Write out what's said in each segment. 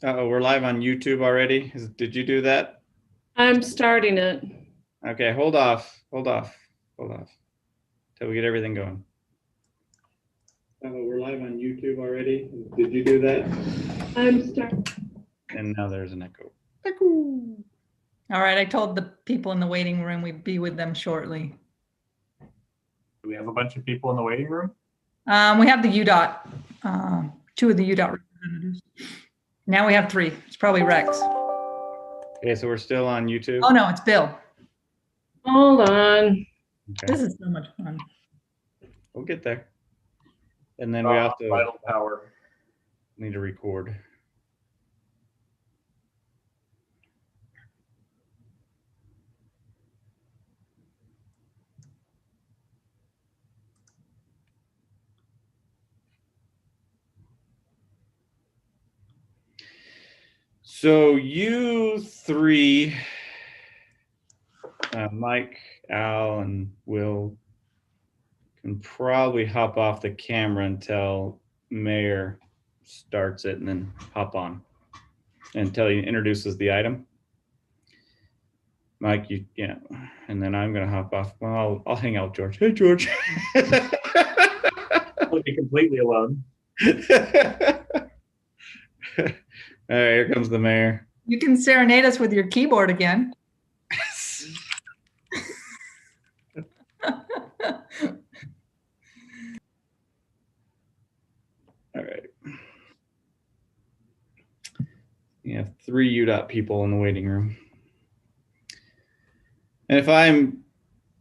Uh-oh, we're live on YouTube already. Did you do that? I'm starting it. Okay, hold off till we get everything going. Oh, we're live on YouTube already. Did you do that? I'm starting. And now there's an echo. All right, I told the people in the waiting room we'd be with them shortly. Do we have a bunch of people in the waiting room? We have the UDOT, 2 of the UDOT representatives. Now we have 3. It's probably Rex. Okay, so we're still on YouTube. Oh no, it's Bill. Hold on. Okay, This is so much fun. we'll get there. And then we have to Vital power. need to record. So you 3, Mike, Al, and Will can probably hop off the camera until Mayor starts it and then hop on until he introduces the item. Mike, yeah, and then I'm gonna hop off. Well, I'll hang out with George. Hey, George. I'll be completely alone. All right, here comes the mayor. You can serenade us with your keyboard again. All right. You have 3 UDOT people in the waiting room. And if I'm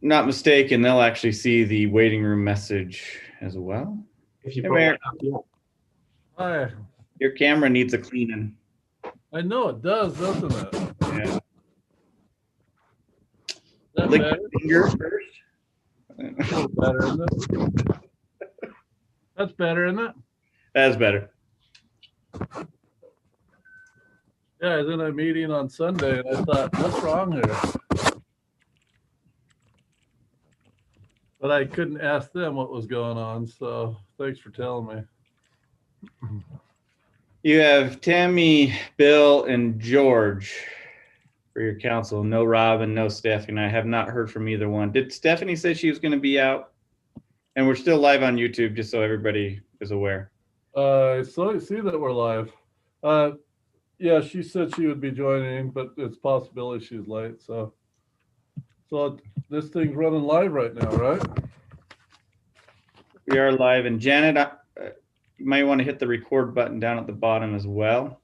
not mistaken, they'll actually see the waiting room message as well. If you Hey, put Mayor. one up, yeah. Hi. Your camera needs a cleaning. I know it does, doesn't it? Yeah. That Lick better? your fingers first. A little better, isn't it? That's better, isn't it? That's better. Yeah, I was in a meeting on Sunday and I thought, what's wrong here? But I couldn't ask them what was going on, so thanks for telling me. You have Tammy, Bill, and George for your council. No Rob and no Stephanie. I have not heard from either one. Did Stephanie say she was going to be out? And we're still live on YouTube, just so everybody is aware. I see that we're live. Yeah, she said she would be joining, but it's possibility she's late. So this thing's running live right now, right? We are live. And Janet, you might want to hit the record button down at the bottom as well.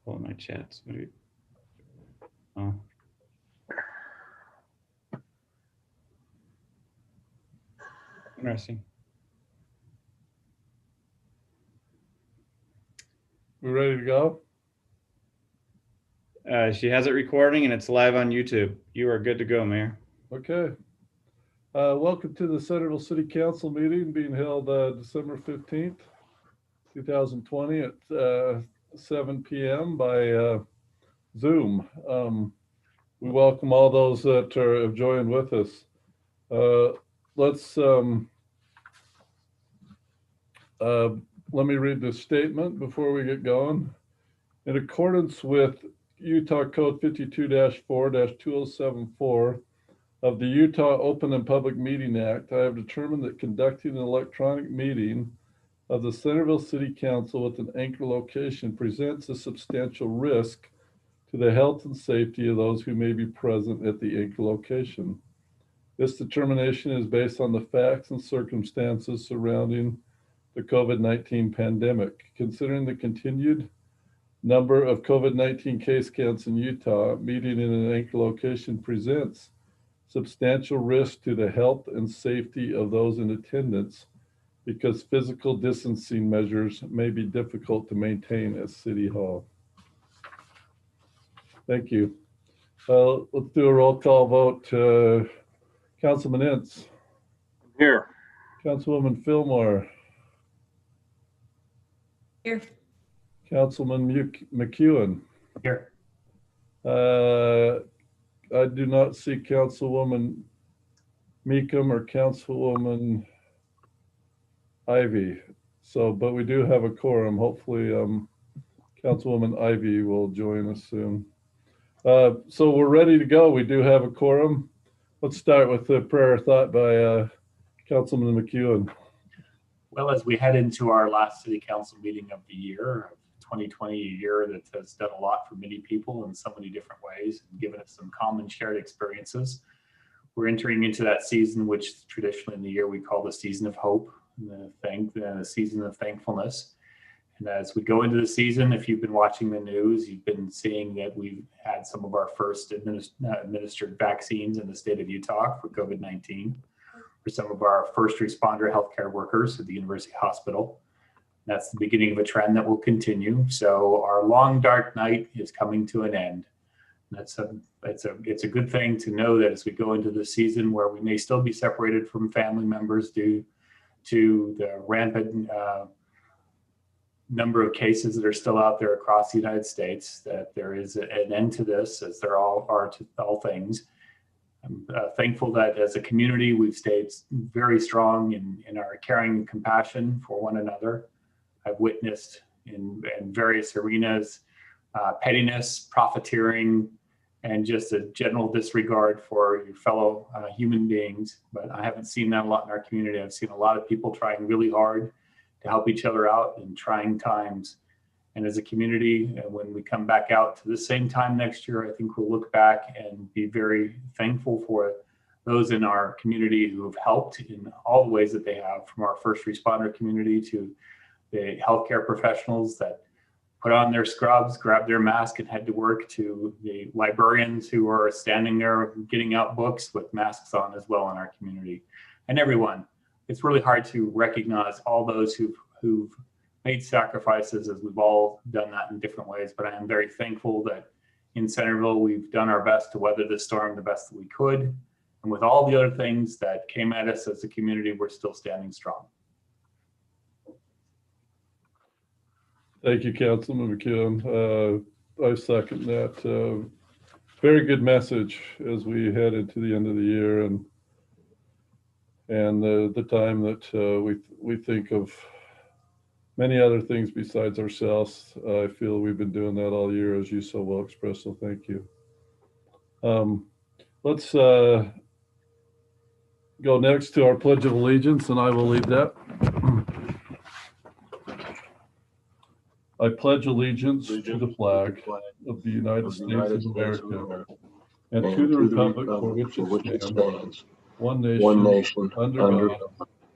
Hold my chats. Oh. Interesting. We ready to go? She has it recording and it's live on YouTube. You are good to go, Mayor. Okay. Welcome to the Centerville City Council meeting being held December 15th, 2020 at 7 p.m. by Zoom. We welcome all those that have joined with us. Let me read the statement before we get going. In accordance with Utah Code 52-4-2074 of the Utah Open and Public Meeting Act, I have determined that conducting an electronic meeting of the Centerville City Council with an anchor location presents a substantial risk to the health and safety of those who may be present at the anchor location. This determination is based on the facts and circumstances surrounding the COVID-19 pandemic. Considering the continued number of COVID-19 case counts in Utah, meeting in an anchor location presents substantial risk to the health and safety of those in attendance because physical distancing measures may be difficult to maintain at City Hall. Thank you. Let's do a roll call vote. Councilman Ince. Here. Councilwoman Fillmore. Here. Councilman McEwen. Here. I do not see Councilwoman Meekum or Councilwoman Ivy. So, but we do have a quorum. Hopefully, Councilwoman Ivy will join us soon. So we're ready to go. We do have a quorum. Let's start with the prayer thought by Councilman McEwen. Well, as we head into our last city council meeting of the year, 2020, a year that has done a lot for many people in so many different ways and given us some common shared experiences, we're entering into that season, which traditionally in the year we call the season of hope, the season of thankfulness. And as we go into the season, if you've been watching the news, you've been seeing that we've had some of our first administered vaccines in the state of Utah for COVID-19, for some of our first responder healthcare workers at the University Hospital. That's the beginning of a trend that will continue. So our long dark night is coming to an end. It's a good thing to know that as we go into the season where we may still be separated from family members due to the rampant number of cases that are still out there across the United States, that there is an end to this, as there all are to all things. I'm thankful that as a community, we've stayed very strong in our caring and compassion for one another. I've witnessed in various arenas pettiness, profiteering, and just a general disregard for your fellow human beings. But I haven't seen that a lot in our community. I've seen a lot of people trying really hard to help each other out in trying times. And as a community, when we come back out to the same time next year, I think we'll look back and be very thankful for those in our community who have helped in all the ways that they have, from our first responder community to the healthcare professionals that put on their scrubs, grab their mask and head to work, to the librarians who are standing there getting out books with masks on as well in our community, and everyone. It's really hard to recognize all those who've made sacrifices, as we've all done that in different ways. But I am very thankful that in Centerville, we've done our best to weather this storm the best that we could. And with all the other things that came at us as a community, we're still standing strong. Thank you, Councilman McEwen. I second that. Very good message as we head into the end of the year and the time that we think of many other things besides ourselves. I feel we've been doing that all year, as you so well expressed, so thank you. Let's go next to our Pledge of Allegiance, and I will lead that. I pledge allegiance to the flag of the United States of America and to the republic for which it stands, one nation, under God,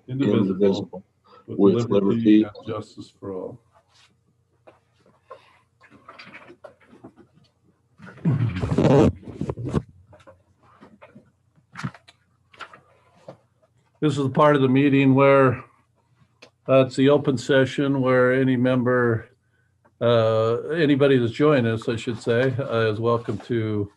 indivisible, with liberty and justice for all. This is the part of the meeting where it's the open session where any member, anybody that's joined us, I should say, is welcome to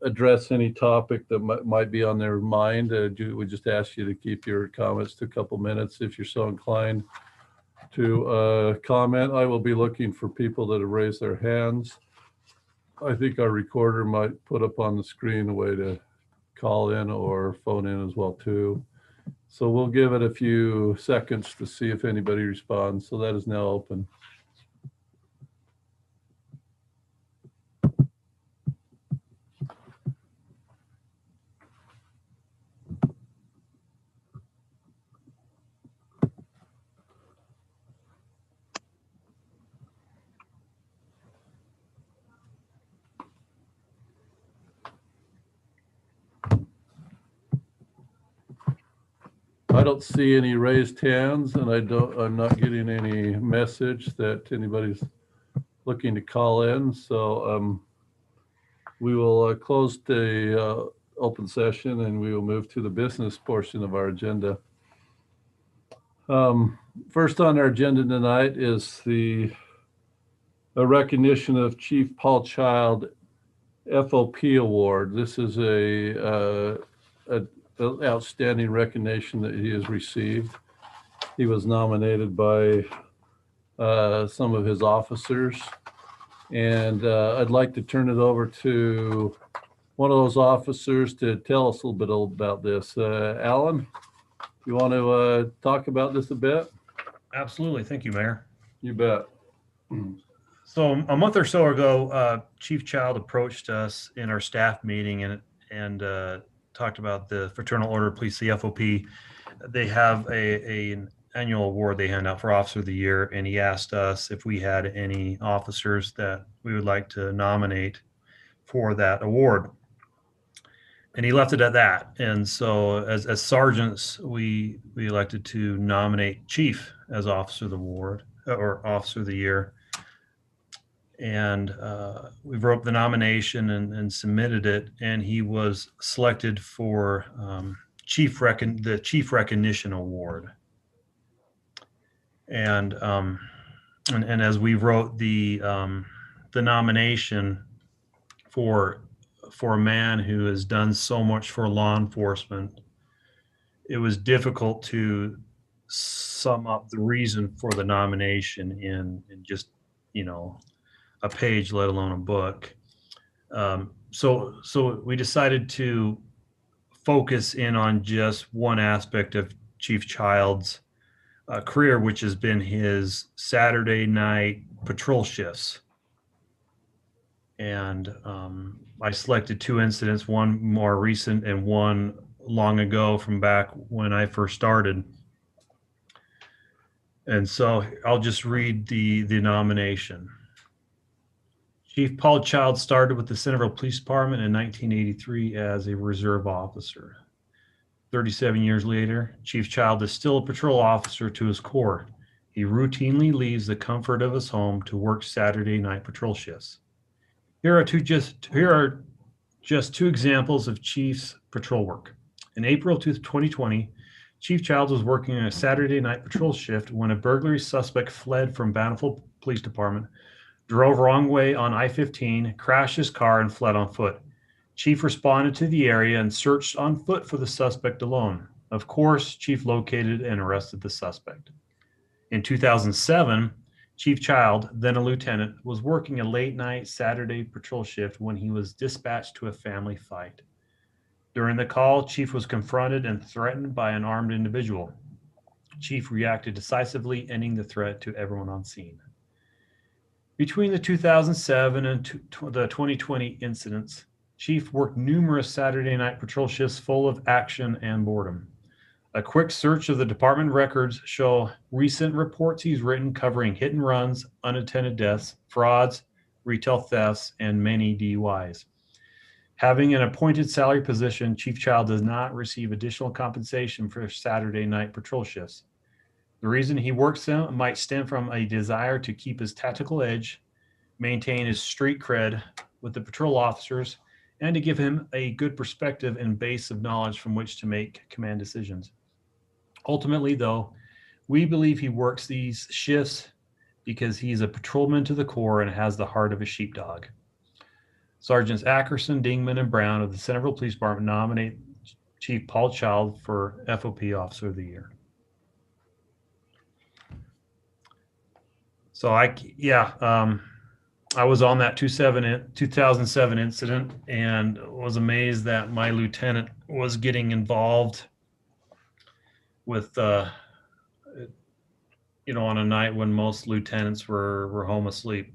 address any topic that might be on their mind. We just ask you to keep your comments to a couple minutes if you're so inclined to comment. I will be looking for people that have raised their hands. I think our recorder might put up on the screen a way to call in or phone in as well too. So we'll give it a few seconds to see if anybody responds. So that is now open. I don't see any raised hands, and I'm not getting any message that anybody's looking to call in. So we will close the open session and we will move to the business portion of our agenda. First on our agenda tonight is a recognition of Chief Paul Child FOP Award. This is a outstanding recognition that he has received. He was nominated by some of his officers, and I'd like to turn it over to one of those officers to tell us a little bit about this. Alan, You want to talk about this a bit? Absolutely. Thank you, Mayor. You bet. So a month or so ago, Chief Child approached us in our staff meeting and talked about the Fraternal Order of Police, the FOP. They have an annual award they hand out for Officer of the Year, and he asked us if we had any officers that we would like to nominate for that award. And he left it at that. And so as sergeants, we elected to nominate Chief as Officer of the Award or Officer of the Year. And we wrote up the nomination and submitted it, and he was selected for the Chief Recognition Award. And as we wrote the nomination for a man who has done so much for law enforcement, it was difficult to sum up the reason for the nomination in just, a page, let alone a book. So we decided to focus in on just one aspect of Chief Child's career, which has been his Saturday night patrol shifts. And I selected two incidents, one more recent and one long ago from back when I first started. And so I'll just read the nomination. Chief Paul Child started with the Centerville Police Department in 1983 as a reserve officer. 37 years later, Chief Child is still a patrol officer to his core. He routinely leaves the comfort of his home to work Saturday night patrol shifts. Here are just two examples of Chief's patrol work. In April 2020, Chief Child was working a Saturday night patrol shift when a burglary suspect fled from Bountiful Police Department, drove wrong way on I-15, crashed his car, and fled on foot. Chief responded to the area and searched on foot for the suspect alone. Of course, Chief located and arrested the suspect. In 2007, Chief Child, then a lieutenant, was working a late night Saturday patrol shift when he was dispatched to a family fight. During the call, Chief was confronted and threatened by an armed individual. Chief reacted decisively, ending the threat to everyone on scene. Between the 2007 and the 2020 incidents, Chief worked numerous Saturday night patrol shifts full of action and boredom. A quick search of the department records show recent reports he's written covering hit and runs, unattended deaths, frauds, retail thefts, and many DUIs. Having an appointed salary position, Chief Child does not receive additional compensation for Saturday night patrol shifts. The reason he works them might stem from a desire to keep his tactical edge, maintain his street cred with the patrol officers, and to give him a good perspective and base of knowledge from which to make command decisions. Ultimately, though, we believe he works these shifts because he's a patrolman to the core and has the heart of a sheepdog. Sergeants Ackerson, Dingman, and Brown of the Centerville Police Department nominate Chief Paul Child for FOP Officer of the Year. So I was on that 2007 incident and was amazed that my lieutenant was getting involved with, on a night when most lieutenants were home asleep.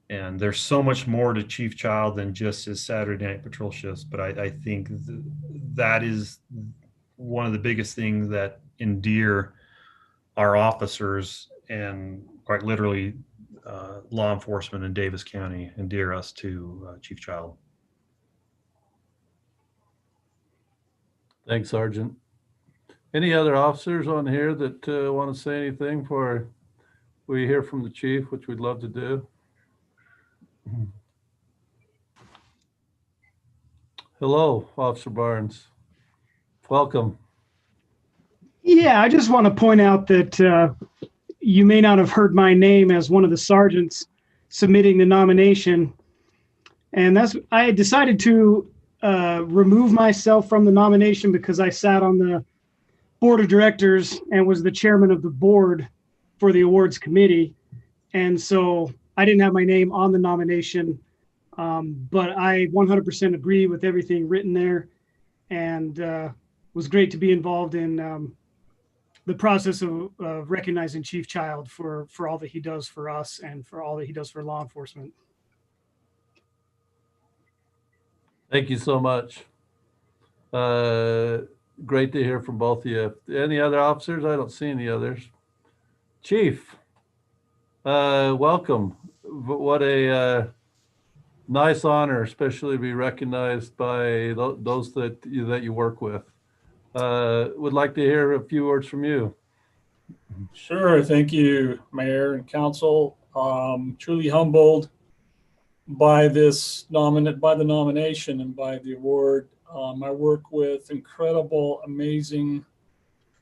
And there's so much more to Chief Child than just his Saturday night patrol shifts. But I think that is one of the biggest things that endear our officers and quite literally law enforcement in Davis County endear us to Chief Child. Thanks, Sergeant. Any other officers on here that want to say anything before we hear from the chief, which we'd love to do? Hello, Officer Barnes. Welcome. Yeah, I just want to point out that you may not have heard my name as one of the sergeants submitting the nomination. And I decided to remove myself from the nomination because I sat on the board of directors and was the chairman of the board for the awards committee. And so I didn't have my name on the nomination, but I 100% agree with everything written there. And was great to be involved in the process of recognizing Chief Child for all that he does for us and for all that he does for law enforcement. Thank you so much. Great to hear from both of you. Any other officers? I don't see any others. Chief, welcome. What a nice honor, especially to be recognized by those that you work with. Would like to hear a few words from you. Sure. Thank you, Mayor and Council. Truly humbled by the nomination and by the award. I work with incredible, amazing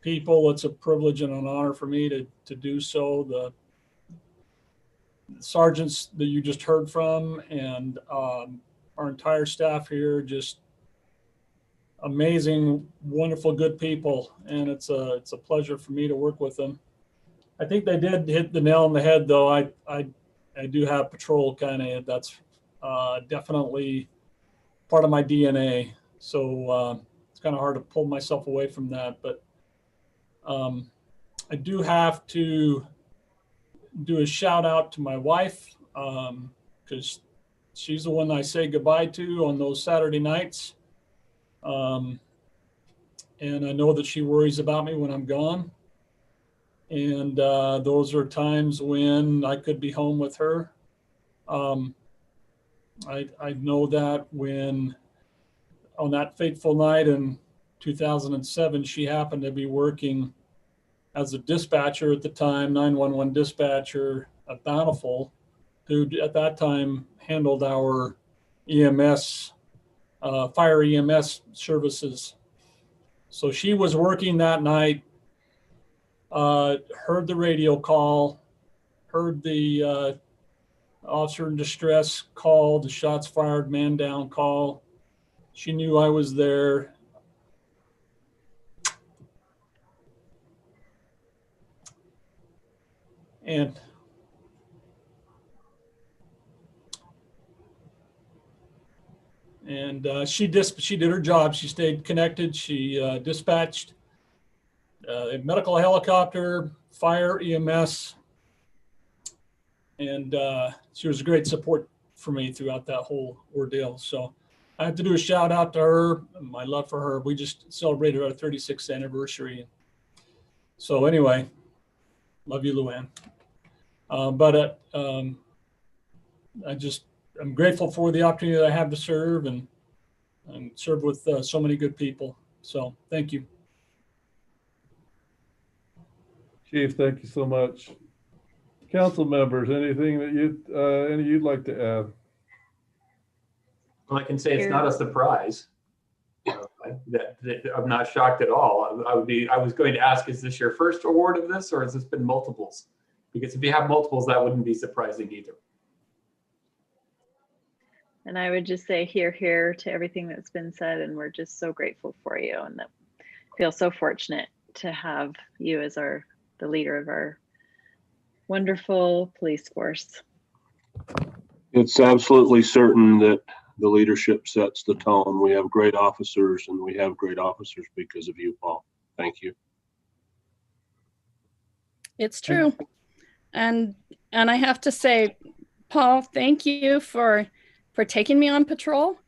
people. It's a privilege and an honor for me to do so. The sergeants that you just heard from and our entire staff here, just amazing, wonderful, good people. And it's a pleasure for me to work with them. I think they did hit the nail on the head, though. I do have patrol kind of, that's definitely part of my DNA. So it's kind of hard to pull myself away from that. But I do have to do a shout out to my wife because she's the one I say goodbye to on those Saturday nights. And I know that she worries about me when I'm gone. And those are times when I could be home with her. I know that when on that fateful night in 2007, she happened to be working as a dispatcher at the time, 911 dispatcher at Bountiful, who at that time handled our EMS, fire EMS services. So she was working that night, heard the radio call, heard the officer in distress call, the shots fired, man down call. She knew I was there. And she did her job. She stayed connected. She dispatched a medical helicopter, fire, EMS, and she was a great support for me throughout that whole ordeal. So I have to do a shout out to her, my love for her. We just celebrated our 36th anniversary. So anyway, love you, Luann. I'm grateful for the opportunity that I have to serve and serve with so many good people. So thank you. Chief, thank you so much. Council members, anything that you'd like to add? Well, I can say it's not a surprise. I'm not shocked at all. I was going to ask, is this your first award of this, or has this been multiples? Because if you have multiples, that wouldn't be surprising either. And I would just say here to everything that's been said, and we're just so grateful for you, and that feel so fortunate to have you as the leader of our wonderful police force. It's absolutely certain that the leadership sets the tone. We have great officers, and we have great officers because of you, Paul. Thank you. It's true. And I have to say, Paul, thank you for taking me on patrol.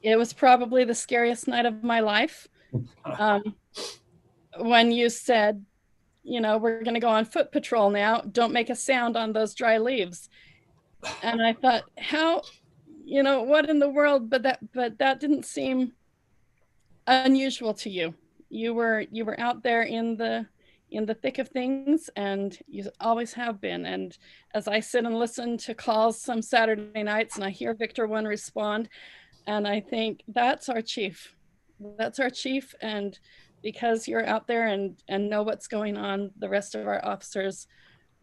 It was probably the scariest night of my life. When you said, we're going to go on foot patrol now, don't make a sound on those dry leaves. And I thought, how, what in the world? But that didn't seem unusual to you. You were out there in the thick of things, and you always have been. And as I sit and listen to calls some Saturday nights, and I hear Victor One respond, and I think that's our chief. That's our chief. And because you're out there and know what's going on, the rest of our officers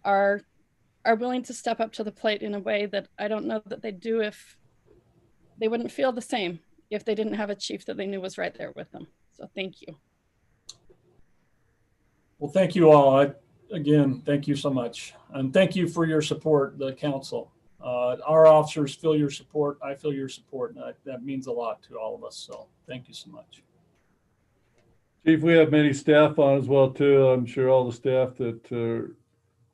are willing to step up to the plate in a way that I don't know that they'd do if they wouldn't feel the same if they didn't have a chief that they knew was right there with them. So thank you. Well, thank you all. Again, thank you so much. And thank you for your support, the council. Our officers feel your support. I feel your support. And that means a lot to all of us. So thank you so much. Chief, we have many staff on as well too. I'm sure all the staff that are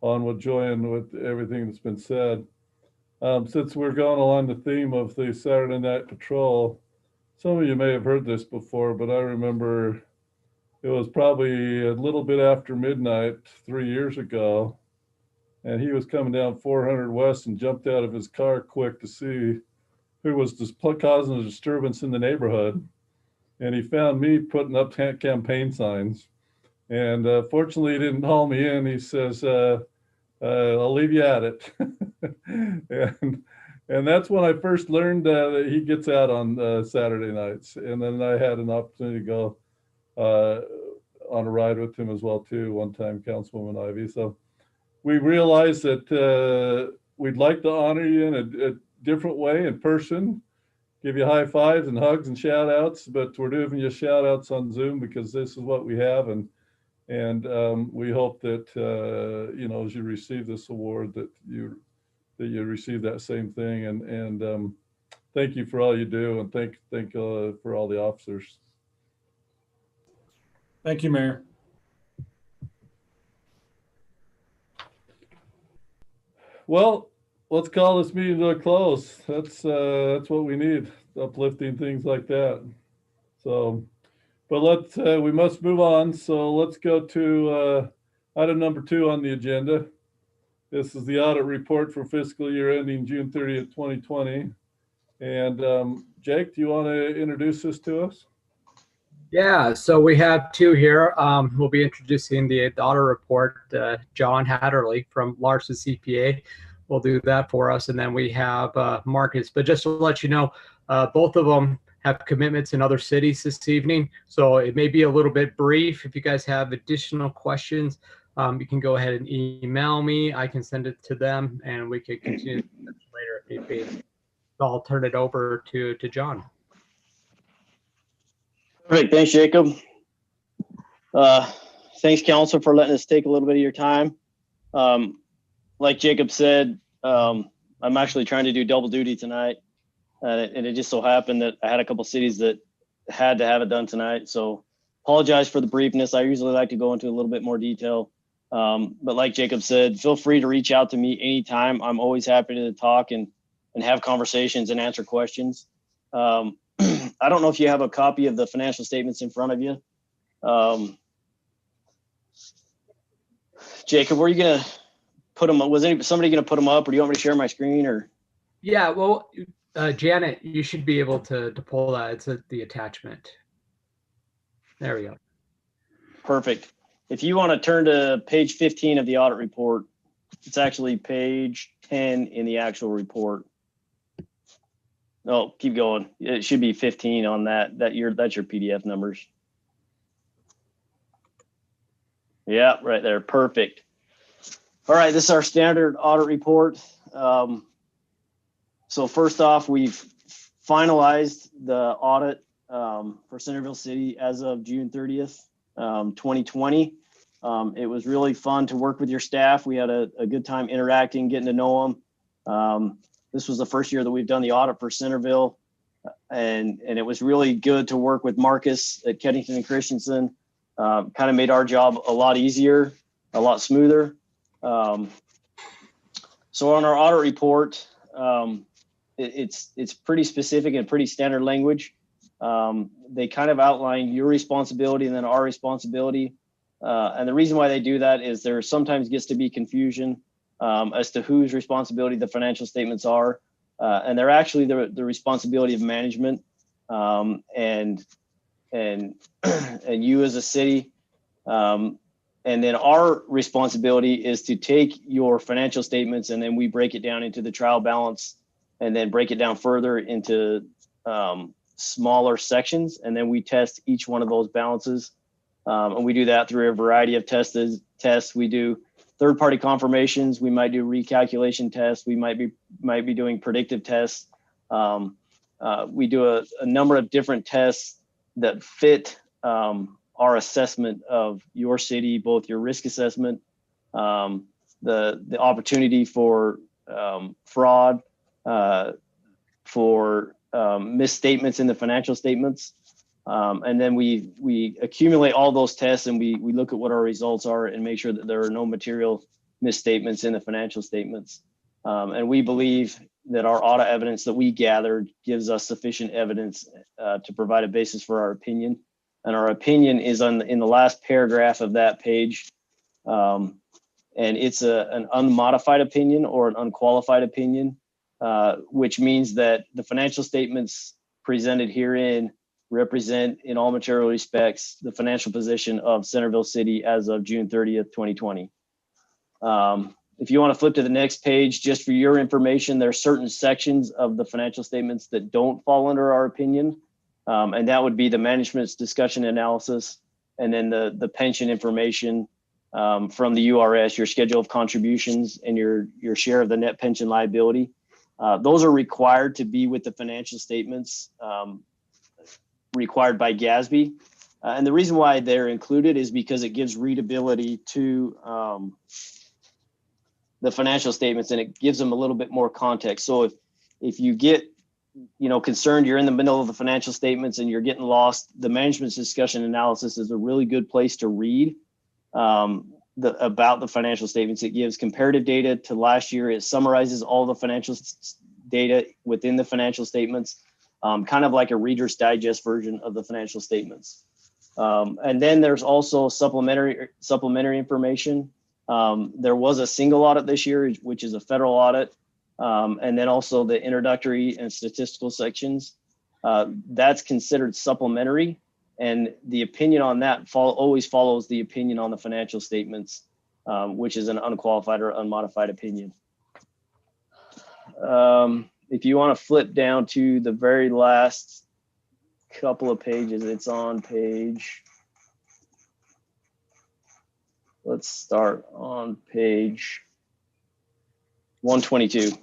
on will join with everything that's been said. Since we're going along the theme of the Saturday Night Patrol, some of you may have heard this before, but I remember it was probably a little bit after midnight 3 years ago, and he was coming down 400 West and jumped out of his car quick to see who was causing a disturbance in the neighborhood. And he found me putting up campaign signs. And fortunately, he didn't haul me in. He says, I'll leave you at it. and that's when I first learned that he gets out on Saturday nights. And then I had an opportunity to go on a ride with him as well too, one time, Councilwoman Ivy. So we realized that we'd like to honor you in a different way in person, give you high fives and hugs and shout outs, but we're doing you shout outs on Zoom because this is what we have. And we hope that, as you receive this award, that you receive that same thing. And thank you for all you do. And thank for all the officers. Thank you, Mayor. Well, let's call this meeting to a close. That's what we need, uplifting things like that. So, but we must move on. So let's go to item number 2 on the agenda. This is the audit report for fiscal year ending June 30th, 2020. And Jake, do you want to introduce this to us? Yeah, so we have 2 here. We'll be introducing the audit report. John Hatterley from Larson CPA will do that for us. And then we have Marcus. But just to let you know, both of them have commitments in other cities this evening. So it may be a little bit brief. If you guys have additional questions, you can go ahead and email me. I can send it to them and we can continue later if need be. So I'll turn it over to John. Perfect. Thanks, Jacob. Thanks, Council, for letting us take a little bit of your time. Like Jacob said, I'm actually trying to do double duty tonight. And it just so happened that I had a couple cities that had to have it done tonight. So apologize for the briefness. I usually like to go into a little bit more detail. But like Jacob said, feel free to reach out to me anytime. I'm always happy to talk and have conversations and answer questions. I don't know if you have a copy of the financial statements in front of you. Jacob, were you going to put them up? Was somebody going to put them up, or do you want me to share my screen? Or Yeah, well, Janet, you should be able to pull that. It's the attachment. There we go. Perfect. If you want to turn to page 15 of the audit report, it's actually page 10 in the actual report. No, keep going. It should be 15 on that. That's your PDF numbers. Yeah, right there. Perfect. All right, this is our standard audit report. So first off, we've finalized the audit for Centerville City as of June 30th, 2020. It was really fun to work with your staff. We had a good time interacting, getting to know them. This was the first year that we've done the audit for Centerville, and it was really good to work with Marcus at Keddington and Christensen. Kind of made our job a lot easier, a lot smoother. So on our audit report, it's pretty specific and pretty standard language. They kind of outline your responsibility and then our responsibility. And the reason why they do that is there sometimes gets to be confusion as to whose responsibility the financial statements are. And they're actually the responsibility of management and you as a city. And then our responsibility is to take your financial statements and then we break it down into the trial balance and then break it down further into smaller sections. And then we test each one of those balances. And we do that through a variety of tests. We do third-party confirmations. We might do recalculation tests. We might be doing predictive tests. We do a number of different tests that fit our assessment of your city, both your risk assessment, the opportunity for fraud, for misstatements in the financial statements. And then we accumulate all those tests and we look at what our results are and make sure that there are no material misstatements in the financial statements. And we believe that our audit evidence that we gathered gives us sufficient evidence to provide a basis for our opinion. And our opinion is in the last paragraph of that page. And it's an unmodified opinion or an unqualified opinion, which means that the financial statements presented herein represent in all material respects the financial position of Centerville City as of June 30th, 2020. If you want to flip to the next page, just for your information, there are certain sections of the financial statements that don't fall under our opinion. And that would be the management's discussion analysis, and then the pension information from the URS, your schedule of contributions, and your share of the net pension liability. Those are required to be with the financial statements required by GASB. And the reason why they're included is because it gives readability to the financial statements, and it gives them a little bit more context. So if you get concerned, you're in the middle of the financial statements and you're getting lost, the management's discussion analysis is a really good place to read about the financial statements. It gives comparative data to last year. It summarizes all the financial data within the financial statements, kind of like a Reader's Digest version of the financial statements. And then there's also supplementary information. There was a single audit this year, which is a federal audit. And then also the introductory and statistical sections. That's considered supplementary. And the opinion on that always follows the opinion on the financial statements, which is an unqualified or unmodified opinion. If you want to flip down to the very last couple of pages, it's on page, let's start on page 122.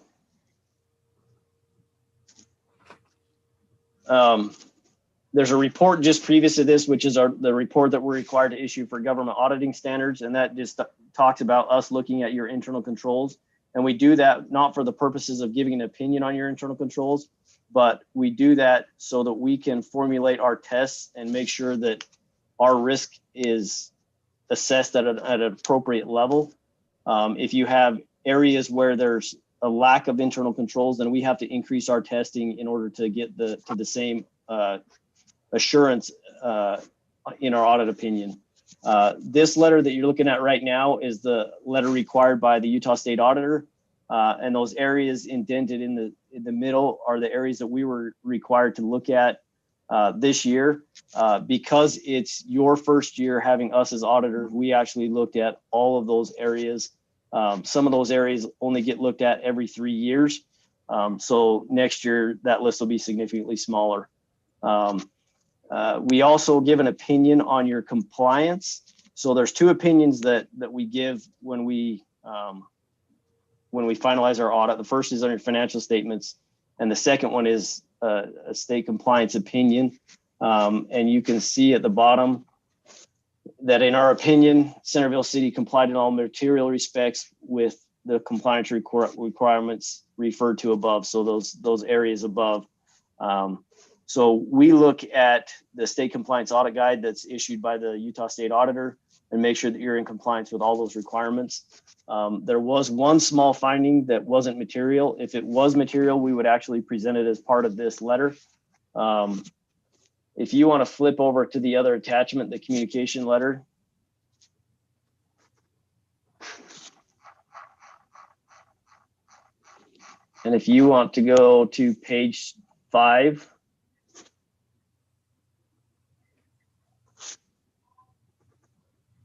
There's a report just previous to this, which is the report that we're required to issue for government auditing standards. And that just talks about us looking at your internal controls. And we do that not for the purposes of giving an opinion on your internal controls, but we do that so that we can formulate our tests and make sure that our risk is assessed at an appropriate level. If you have areas where there's a lack of internal controls, then we have to increase our testing in order to get to the same assurance in our audit opinion. This letter that you're looking at right now is the letter required by the Utah State Auditor, and those areas indented in the middle are the areas that we were required to look at this year. Because it's your first year having us as auditors, we actually looked at all of those areas. Some of those areas only get looked at every 3 years. So next year, that list will be significantly smaller. We also give an opinion on your compliance. So there's two opinions that we give when we finalize our audit. The first is on your financial statements, and the second one is a state compliance opinion. And you can see at the bottom that in our opinion, Centerville City complied in all material respects with the compliance requirements referred to above. So those areas above. So we look at the state compliance audit guide that's issued by the Utah State Auditor and make sure that you're in compliance with all those requirements. There was one small finding that wasn't material. If it was material, we would actually present it as part of this letter. If you want to flip over to the other attachment, the communication letter. And if you want to go to page 5.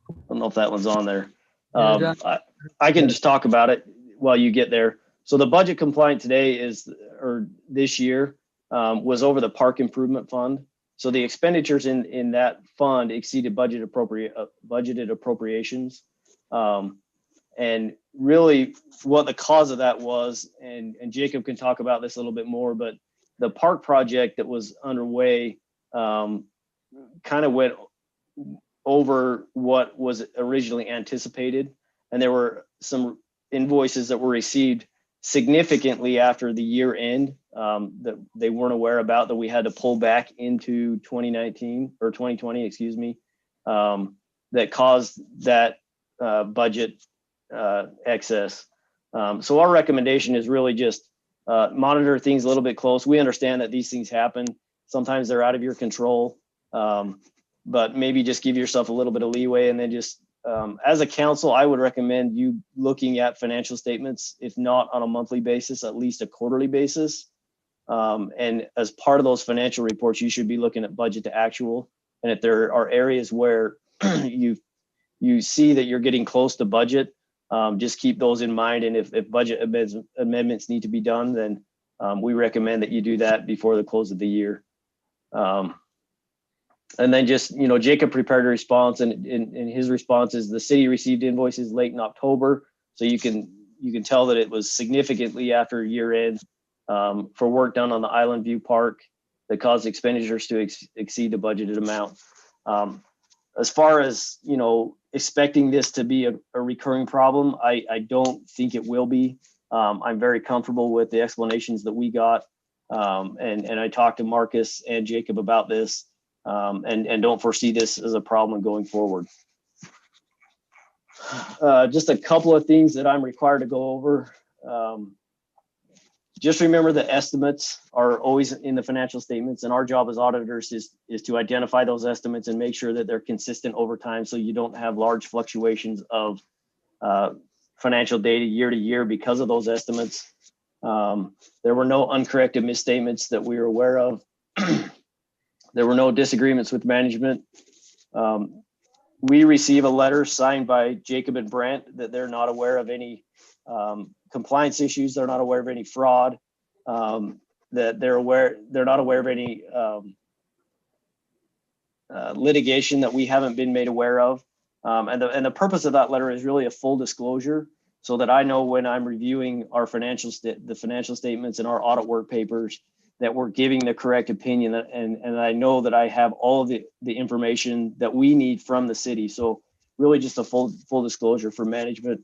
I don't know if that one's on there. I can just talk about it while you get there. So the budget compliant today this year was over the park improvement fund. So the expenditures in that fund exceeded budgeted appropriations. And really what the cause of that was, and Jacob can talk about this a little bit more, but the park project that was underway kind of went over what was originally anticipated. And there were some invoices that were received significantly after the year end that they weren't aware about, that we had to pull back into 2019 or 2020, excuse me, that caused that budget excess. So our recommendation is really just monitor things a little bit close. We understand that these things happen. Sometimes they're out of your control, but maybe just give yourself a little bit of leeway, and then just as a council, I would recommend you looking at financial statements, if not on a monthly basis, at least a quarterly basis. And as part of those financial reports, you should be looking at budget to actual. And if there are areas where you see that you're getting close to budget, just keep those in mind. And if budget amendments need to be done, then we recommend that you do that before the close of the year. And then just, Jacob prepared a response, and his response is the city received invoices late in October. So you can tell that it was significantly after year end for work done on the Island View Park that caused expenditures to exceed the budgeted amount. As far as, expecting this to be a recurring problem, I don't think it will be. I'm very comfortable with the explanations that we got. And I talked to Marcus and Jacob about this. And don't foresee this as a problem going forward. Just a couple of things that I'm required to go over. Just remember that estimates are always in the financial statements, and our job as auditors is to identify those estimates and make sure that they're consistent over time, so you don't have large fluctuations of financial data year to year because of those estimates. There were no uncorrected misstatements that we were aware of. There were no disagreements with management. We receive a letter signed by Jacob and Brent that they're not aware of any compliance issues. They're not aware of any fraud. That they're not aware of any litigation that we haven't been made aware of. And the purpose of that letter is really a full disclosure, so that I know when I'm reviewing our the financial statements and our audit work papers, that we're giving the correct opinion, and I know that I have all of the information that we need from the city. So really just a full disclosure for management.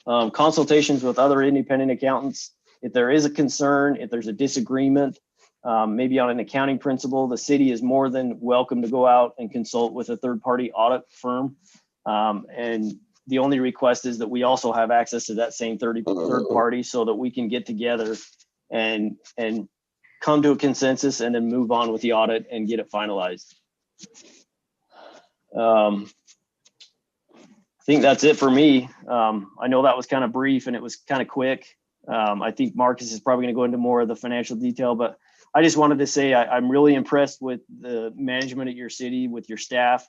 Consultations with other independent accountants. If there is a concern, if there's a disagreement, maybe on an accounting principle, the city is more than welcome to go out and consult with a third-party audit firm. And the only request is that we also have access to that same third party, so that we can get together and come to a consensus and then move on with the audit and get it finalized. I think that's it for me. I know that was kind of brief and it was kind of quick. I think Marcus is probably going to go into more of the financial detail, but I just wanted to say I'm really impressed with the management at your city, with your staff.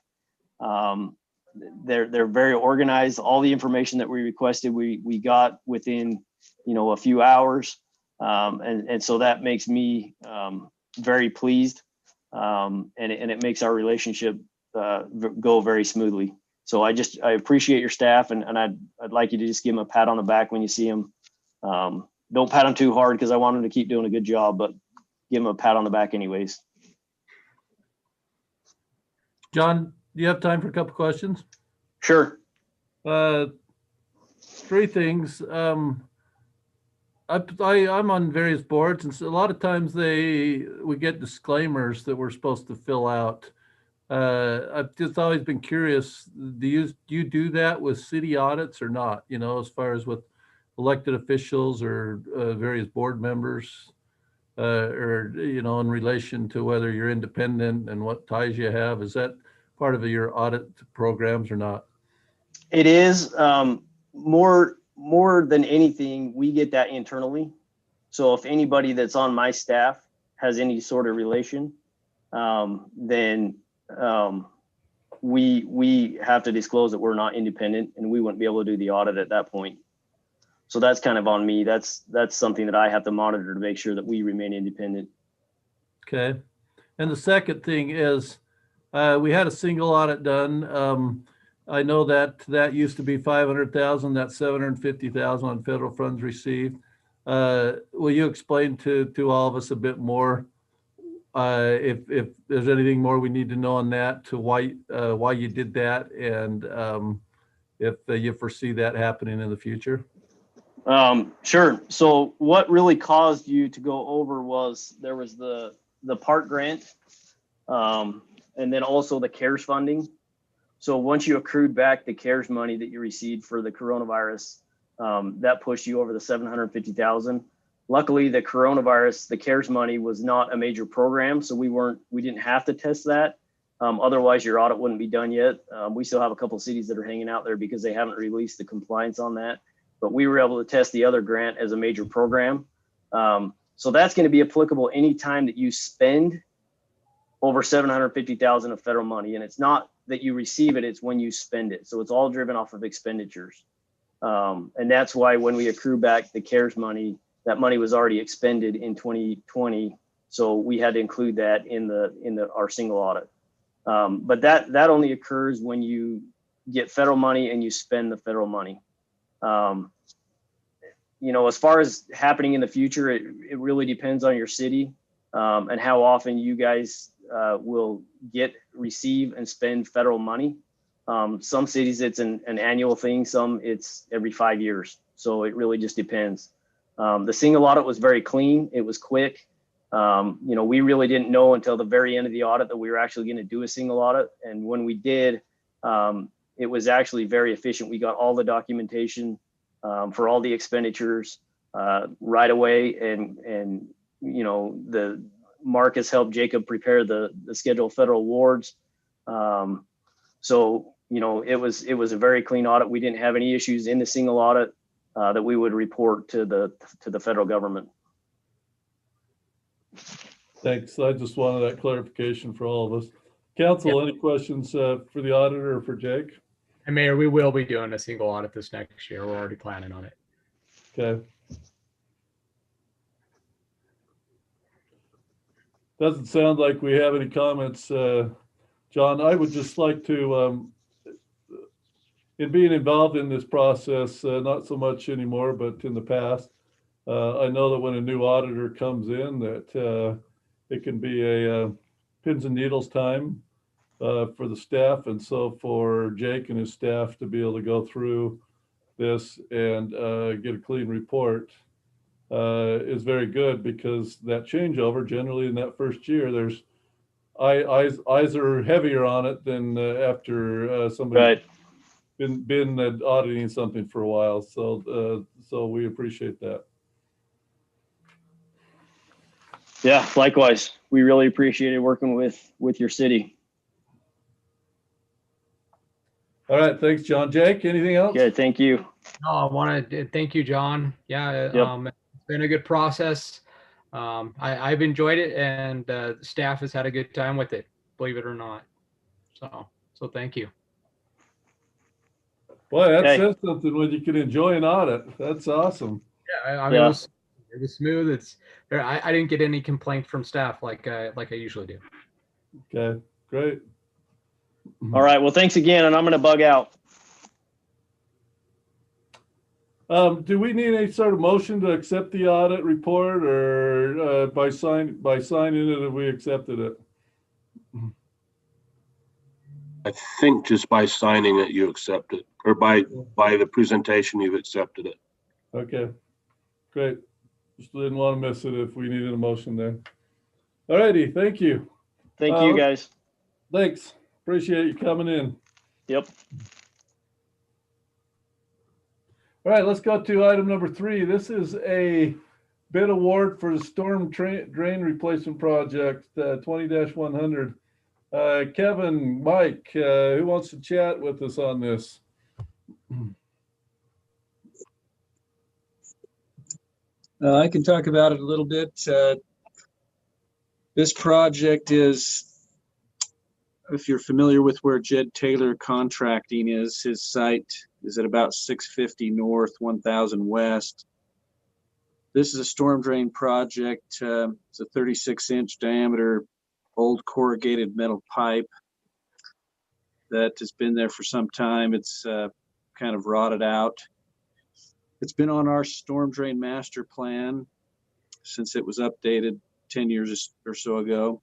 They're very organized. All the information that we requested, we got within a few hours. And so that makes me very pleased, and it makes our relationship go very smoothly. So I appreciate your staff, and I'd like you to just give them a pat on the back when you see them. Don't pat them too hard, because I want them to keep doing a good job, but give them a pat on the back anyways. John, do you have time for a couple questions? Sure. Three things. I'm on various boards, and so a lot of times we get disclaimers that we're supposed to fill out. I've just always been curious, do you do that with city audits or not? As far as with elected officials or various board members, or in relation to whether you're independent and what ties you have. Is that part of your audit programs or not? It is. More than anything, we get that internally. So if anybody that's on my staff has any sort of relation, then we have to disclose that we're not independent, and we wouldn't be able to do the audit at that point. So that's kind of on me. That's something that I have to monitor to make sure that we remain independent. Okay. And the second thing is, we had a single audit done. I know that used to be 500,000, that's 750,000 on federal funds received. Will you explain to all of us a bit more, if there's anything more we need to know on that, to why you did that, and if you foresee that happening in the future? Sure. So what really caused you to go over was there was the park grant, and then also the CARES funding. So once you accrued back the CARES money that you received for the coronavirus, that pushed you over the 750,000. Luckily, the CARES money was not a major program, so we didn't have to test that. Otherwise, your audit wouldn't be done yet. We still have a couple of cities that are hanging out there because they haven't released the compliance on that. But we were able to test the other grant as a major program. So that's going to be applicable anytime that you spend over 750,000 of federal money. And it's not that you receive it, it's when you spend it. So it's all driven off of expenditures. And that's why when we accrue back the CARES money, that money was already expended in 2020. So we had to include that in our single audit. But that only occurs when you get federal money and you spend the federal money. As far as happening in the future, it really depends on your city and how often you guys will receive and spend federal money. Some cities it's an annual thing, some it's every 5 years. So it really just depends. The single audit was very clean. It was quick. We really didn't know until the very end of the audit that we were actually going to do a single audit. And when we did, it was actually very efficient. We got all the documentation for all the expenditures right away. And the Marcus helped Jacob prepare the schedule of federal awards. So it was a very clean audit. We didn't have any issues in the single audit that we would report to the federal government. Thanks. I just wanted that clarification for all of us. Council, Any questions for the auditor or for Jake? And Mayor, we will be doing a single audit this next year. We're already planning on it. Okay. Doesn't sound like we have any comments. John, I would just like to, in being involved in this process, not so much anymore, but in the past, I know that when a new auditor comes in that it can be a pins and needles time for the staff. And so for Jake and his staff to be able to go through this and get a clean report is very good, because that changeover generally in that first year, there's eyes are heavier on it than after somebody been auditing something for a while. So we appreciate that. Yeah, likewise. We really appreciated working with your city. All right, thanks, John. Jake, anything else? Okay, thank you. No, I want to thank you, John. Yeah, it's been a good process. I've enjoyed it, and the staff has had a good time with it, believe it or not. So thank you. Boy, that says something when you can enjoy an audit. That's awesome. Yeah, I mean, it was smooth. I didn't get any complaints from staff like I usually do. Okay, great. All right. Well, thanks again, and I'm going to bug out. Do we need any sort of motion to accept the audit report, or by signing it if we accepted it? I think just by signing it, you accept it, or by the presentation, you've accepted it. Okay, great. Just didn't want to miss it if we needed a motion there. All righty, thank you. Thank you, guys. Thanks. Appreciate you coming in. Yep. All right, let's go to item number 3. This is a bid award for the storm drain replacement project, 20-100. Kevin, Mike, who wants to chat with us on this? I can talk about it a little bit. This project is, if you're familiar with where Jed Taylor Contracting is, his site is at about 650 north, 1000 west. This is a storm drain project. It's a 36-inch diameter, old corrugated metal pipe that has been there for some time. It's kind of rotted out. It's been on our storm drain master plan since it was updated 10 years or so ago.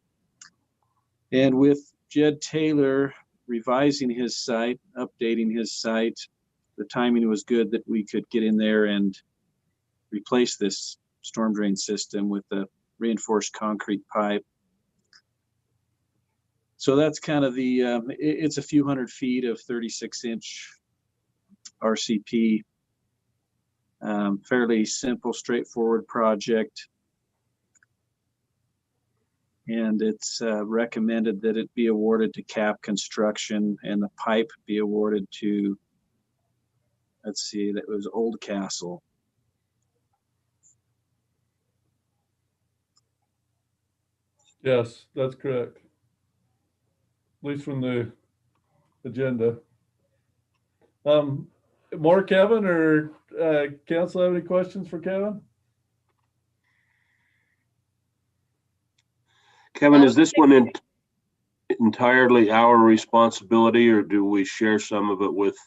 And with Jed Taylor revising his site, updating his site, the timing was good that we could get in there and replace this storm drain system with a reinforced concrete pipe. So that's kind of the, it's a few hundred feet of 36-inch RCP. Fairly simple, straightforward project. And it's recommended that it be awarded to CAP Construction and the pipe be awarded to, let's see, that was Oldcastle. Yes, that's correct. At least from the agenda. More Kevin, or council have any questions for Kevin? Kevin, is this one entirely our responsibility, or do we share some of it with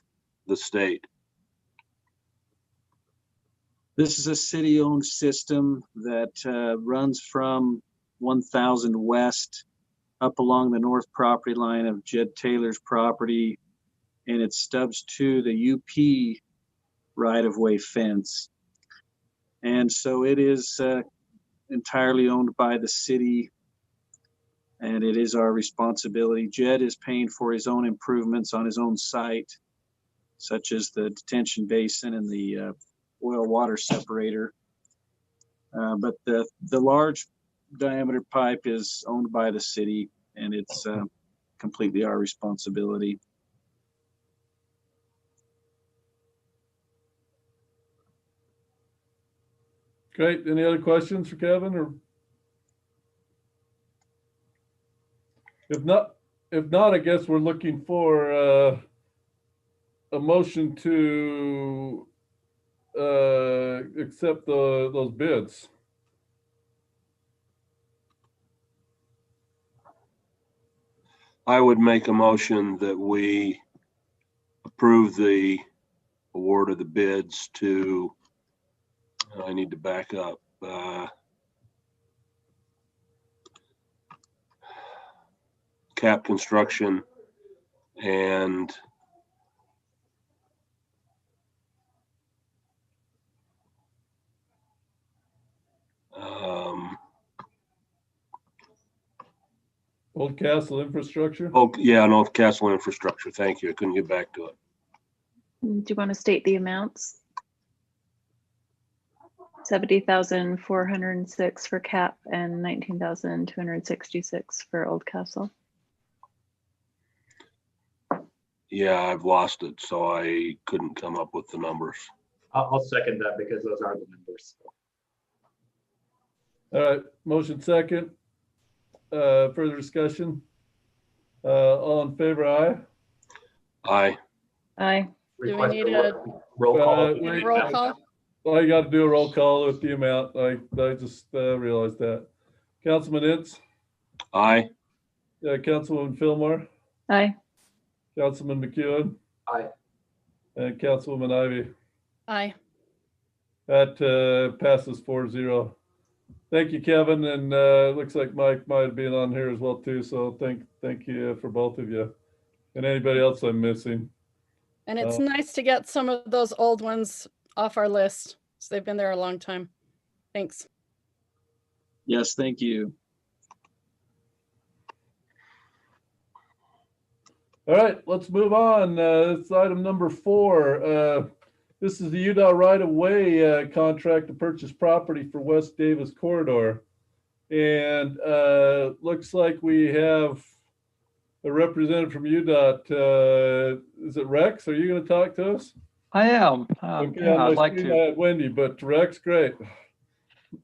the state? This is a city-owned system that runs from 1000 West up along the north property line of Jed Taylor's property, and it stubs to the UP right-of-way fence. And so it is entirely owned by the city, and it is our responsibility. Jed is paying for his own improvements on his own site, such as the detention basin and the oil water separator. But the large diameter pipe is owned by the city, and it's completely our responsibility. Great. Any other questions for Kevin? Or if not, I guess we're looking for a motion to accept those bids. I would make a motion that we approve the award of the bids to, I need to back up. CAP Construction and Oldcastle Infrastructure. oh yeah, and Oldcastle Infrastructure. Thank you. I couldn't get back to it. Do you want to state the amounts? 70,406 for CAP and 19,266 for Oldcastle. Yeah, I've lost it, so I couldn't come up with the numbers. I'll second that because those are the numbers. All right, motion second. Further discussion? All in favor, aye? Aye. Aye. Do we need a roll call? roll call? Well, you got to do a roll call with the amount. I just realized that. Councilman Ince? Aye. Councilwoman Fillmore? Aye. Councilman McEwen? Aye. And Councilwoman Ivy? Aye. That passes 4-0. Thank you, Kevin, and looks like Mike might have been on here as well too. So thank you for both of you, and anybody else I'm missing. And it's nice to get some of those old ones off our list. So they've been there a long time. Thanks. Yes, thank you. All right, let's move on. It's item number 4. This is the UDOT right-of-way contract to purchase property for West Davis Corridor. And looks like we have a representative from UDOT. Is it Rex? Are you going to talk to us? I am. Okay, Yeah, I'd like I to. had Wendy, but Rex, great.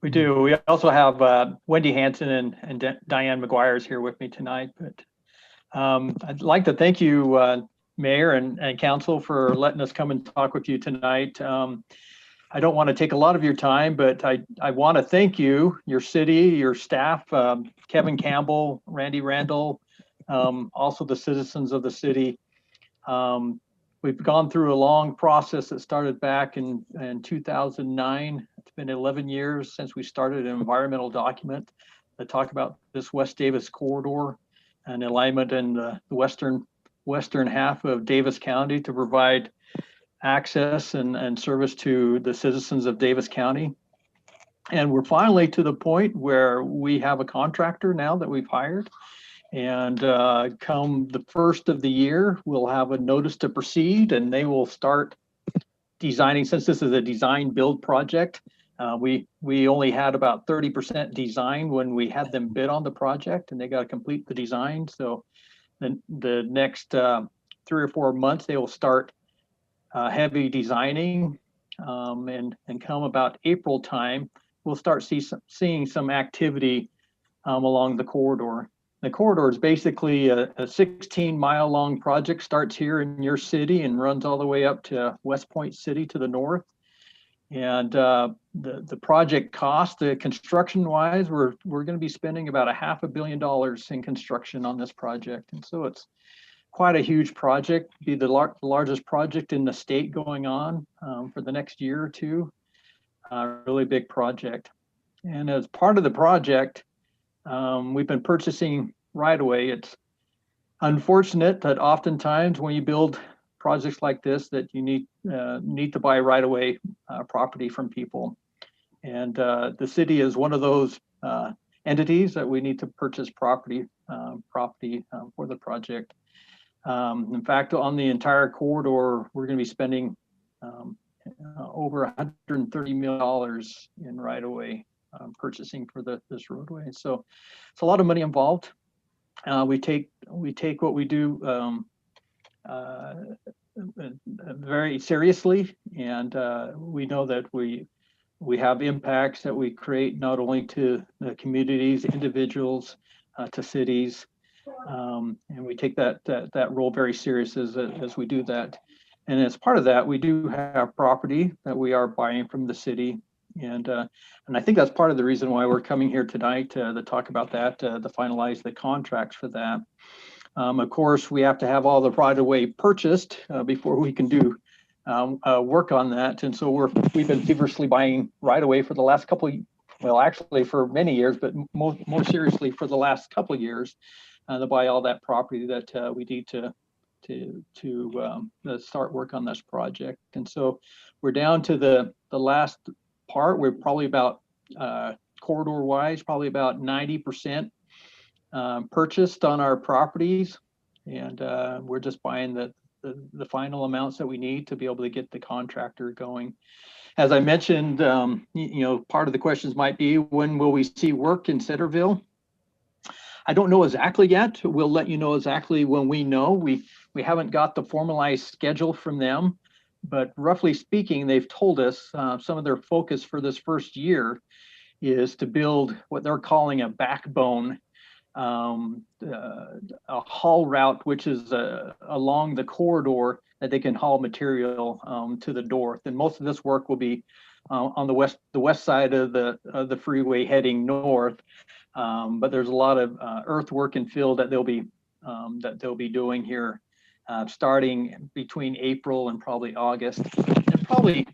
We do. We also have Wendy Hanson and Diane McGuire is here with me tonight. But I'd like to thank you, Mayor and Council, for letting us come and talk with you tonight. I don't want to take a lot of your time, but I want to thank you, your city, your staff, Kevin Campbell, Randy Randall, also the citizens of the city. We've gone through a long process that started back in 2009. It's been 11 years since we started an environmental document that talked about this West Davis corridor and alignment in the western half of Davis County to provide access and service to the citizens of Davis County. And we're finally to the point where we have a contractor now that we've hired. And come the first of the year, we'll have a notice to proceed, and they will start designing. Since this is a design build project, we only had about 30% design when we had them bid on the project, and they got to complete the design. So then the next 3 or 4 months, they will start heavy designing, and come about April time, we'll start seeing some activity along the corridor. The corridor is basically a 16-mile long project, starts here in your city and runs all the way up to West Point City to the north. And the project cost, the construction wise, we're going to be spending about $500 million in construction on this project. And so it's quite a huge project, be the largest project in the state going on for the next year or two. Really big project. And as part of the project, we've been purchasing right away. It's unfortunate that oftentimes when you build projects like this, that you need to buy right away property from people. And the city is one of those entities that we need to purchase property for the project. In fact, on the entire corridor, we're going to be spending over $130 million in right away purchasing for this roadway. So it's a lot of money involved. We take what we do very seriously, and we know that we have impacts that we create not only to the communities, individuals, to cities, and we take that role very serious as we do that. And as part of that, we do have property that we are buying from the city. And I think that's part of the reason why we're coming here tonight to talk about that, to finalize the contracts for that. Of course, we have to have all the right of way purchased before we can do work on that. And so we've been feverishly buying right of way for the last actually for many years, but more seriously for the last couple of years to buy all that property that we need to start work on this project. And so we're down to the last part. We're probably about corridor wise, probably about 90% purchased on our properties, and we're just buying the final amounts that we need to be able to get the contractor going. As I mentioned, part of the questions might be, when will we see work in Centerville? I don't know exactly yet. We'll let you know exactly when we know. We haven't got the formalized schedule from them, but roughly speaking, they've told us some of their focus for this first year is to build what they're calling a backbone, a haul route, which is along the corridor that they can haul material to the north. And most of this work will be on the west side of the freeway heading north. But there's a lot of earthwork and fill that they'll be doing here, starting between April and probably August. And probably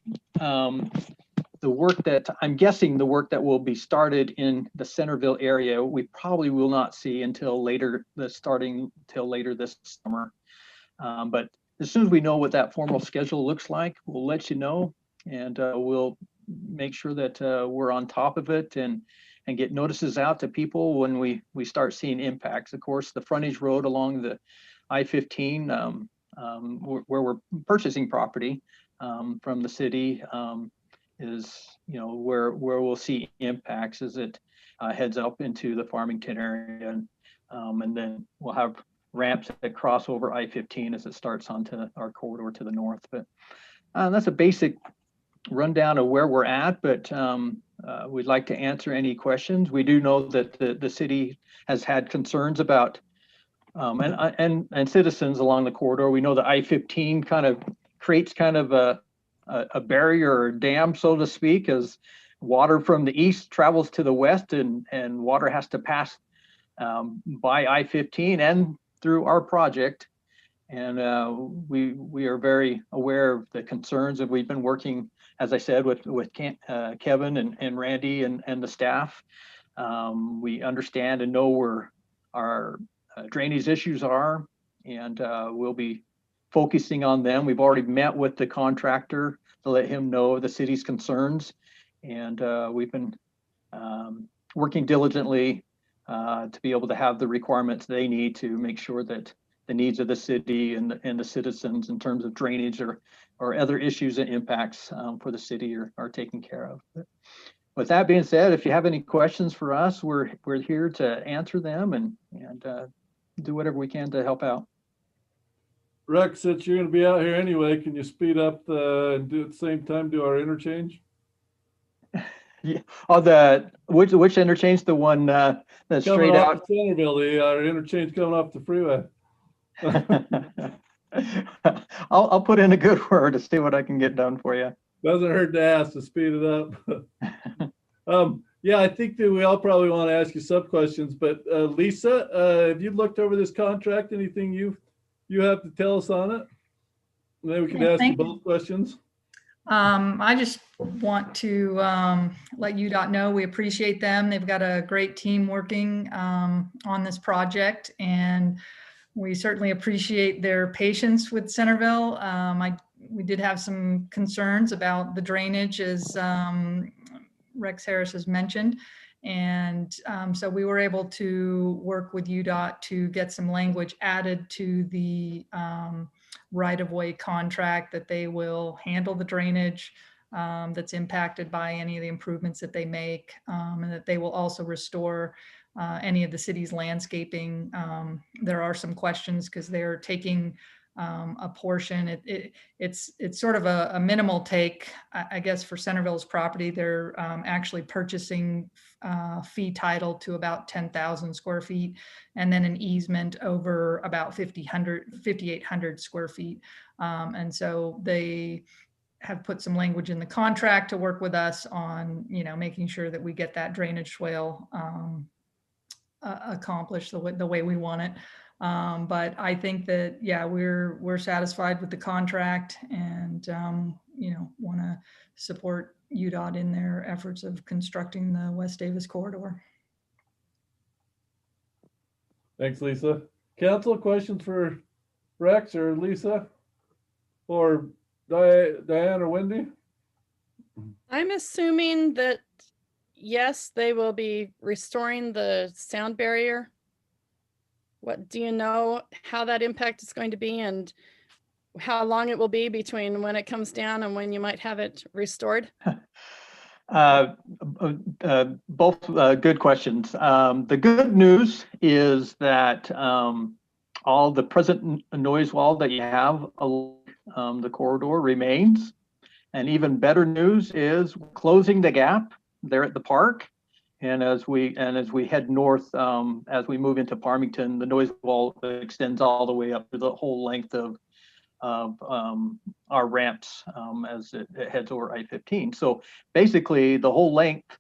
the work that I'm guessing the work that will be started in the Centerville area, we probably will not see until later this summer. But as soon as we know what that formal schedule looks like, we'll let you know, and we'll make sure that we're on top of it and get notices out to people when we start seeing impacts. Of course, the frontage road along the I-15, where we're purchasing property from the city, is where we'll see impacts as it heads up into the Farmington area, and then we'll have ramps that cross over I-15 as it starts onto our corridor to the north. But that's a basic rundown of where we're at, but we'd like to answer any questions. We do know that the city has had concerns about and citizens along the corridor. We know the I-15 kind of creates kind of a barrier or dam, so to speak, as water from the east travels to the west, and water has to pass by I-15 and through our project. And we are very aware of the concerns, and we've been working, as I said, with Kevin and Randy and the staff. We understand and know where our drainage issues are, and we'll be focusing on them. We've already met with the contractor to let him know the city's concerns. And we've been working diligently to be able to have the requirements they need to make sure that the needs of the city and the citizens in terms of drainage or other issues and impacts for the city are taken care of. But with that being said, if you have any questions for us, we're here to answer them and do whatever we can to help out. Rex, since you're going to be out here anyway, can you speed up and do at the same time do our interchange? Yeah. Oh, which interchange? The one that's coming straight off out. Centerville, our interchange coming off the freeway. I'll put in a good word to see what I can get done for you. Doesn't hurt to ask to speed it up. Yeah, I think that we all probably want to ask you some questions, but Lisa, have you looked over this contract? Anything you have to tell us on it? And then we can ask you both questions. I just want to let UDOT know we appreciate them. They've got a great team working on this project, and we certainly appreciate their patience with Centerville. We did have some concerns about the drainage, as Rex Harris has mentioned. And so we were able to work with UDOT to get some language added to the right-of-way contract that they will handle the drainage that's impacted by any of the improvements that they make, and that they will also restore any of the city's landscaping. There are some questions because they're taking a portion. It's sort of a minimal take, I guess, for Centerville's property. They're actually purchasing fee title to about 10,000 square feet, and then an easement over about 5,800 square feet. And so they have put some language in the contract to work with us on, making sure that we get that drainage swale accomplished the way we want it. But I think that, yeah, we're satisfied with the contract, and want to support UDOT in their efforts of constructing the West Davis corridor. Thanks, Lisa. Council, questions for Rex or Lisa or Diane or Wendy? I'm assuming that, yes, they will be restoring the sound barrier. What do you know how that impact is going to be and how long it will be between when it comes down and when you might have it restored? Both good questions. The good news is that all the present noise wall that you have along the corridor remains. And even better news is closing the gap there at the park. And as we head north, as we move into Farmington, the noise wall extends all the way up to the whole length of our ramps as it heads over I-15. So basically, the whole length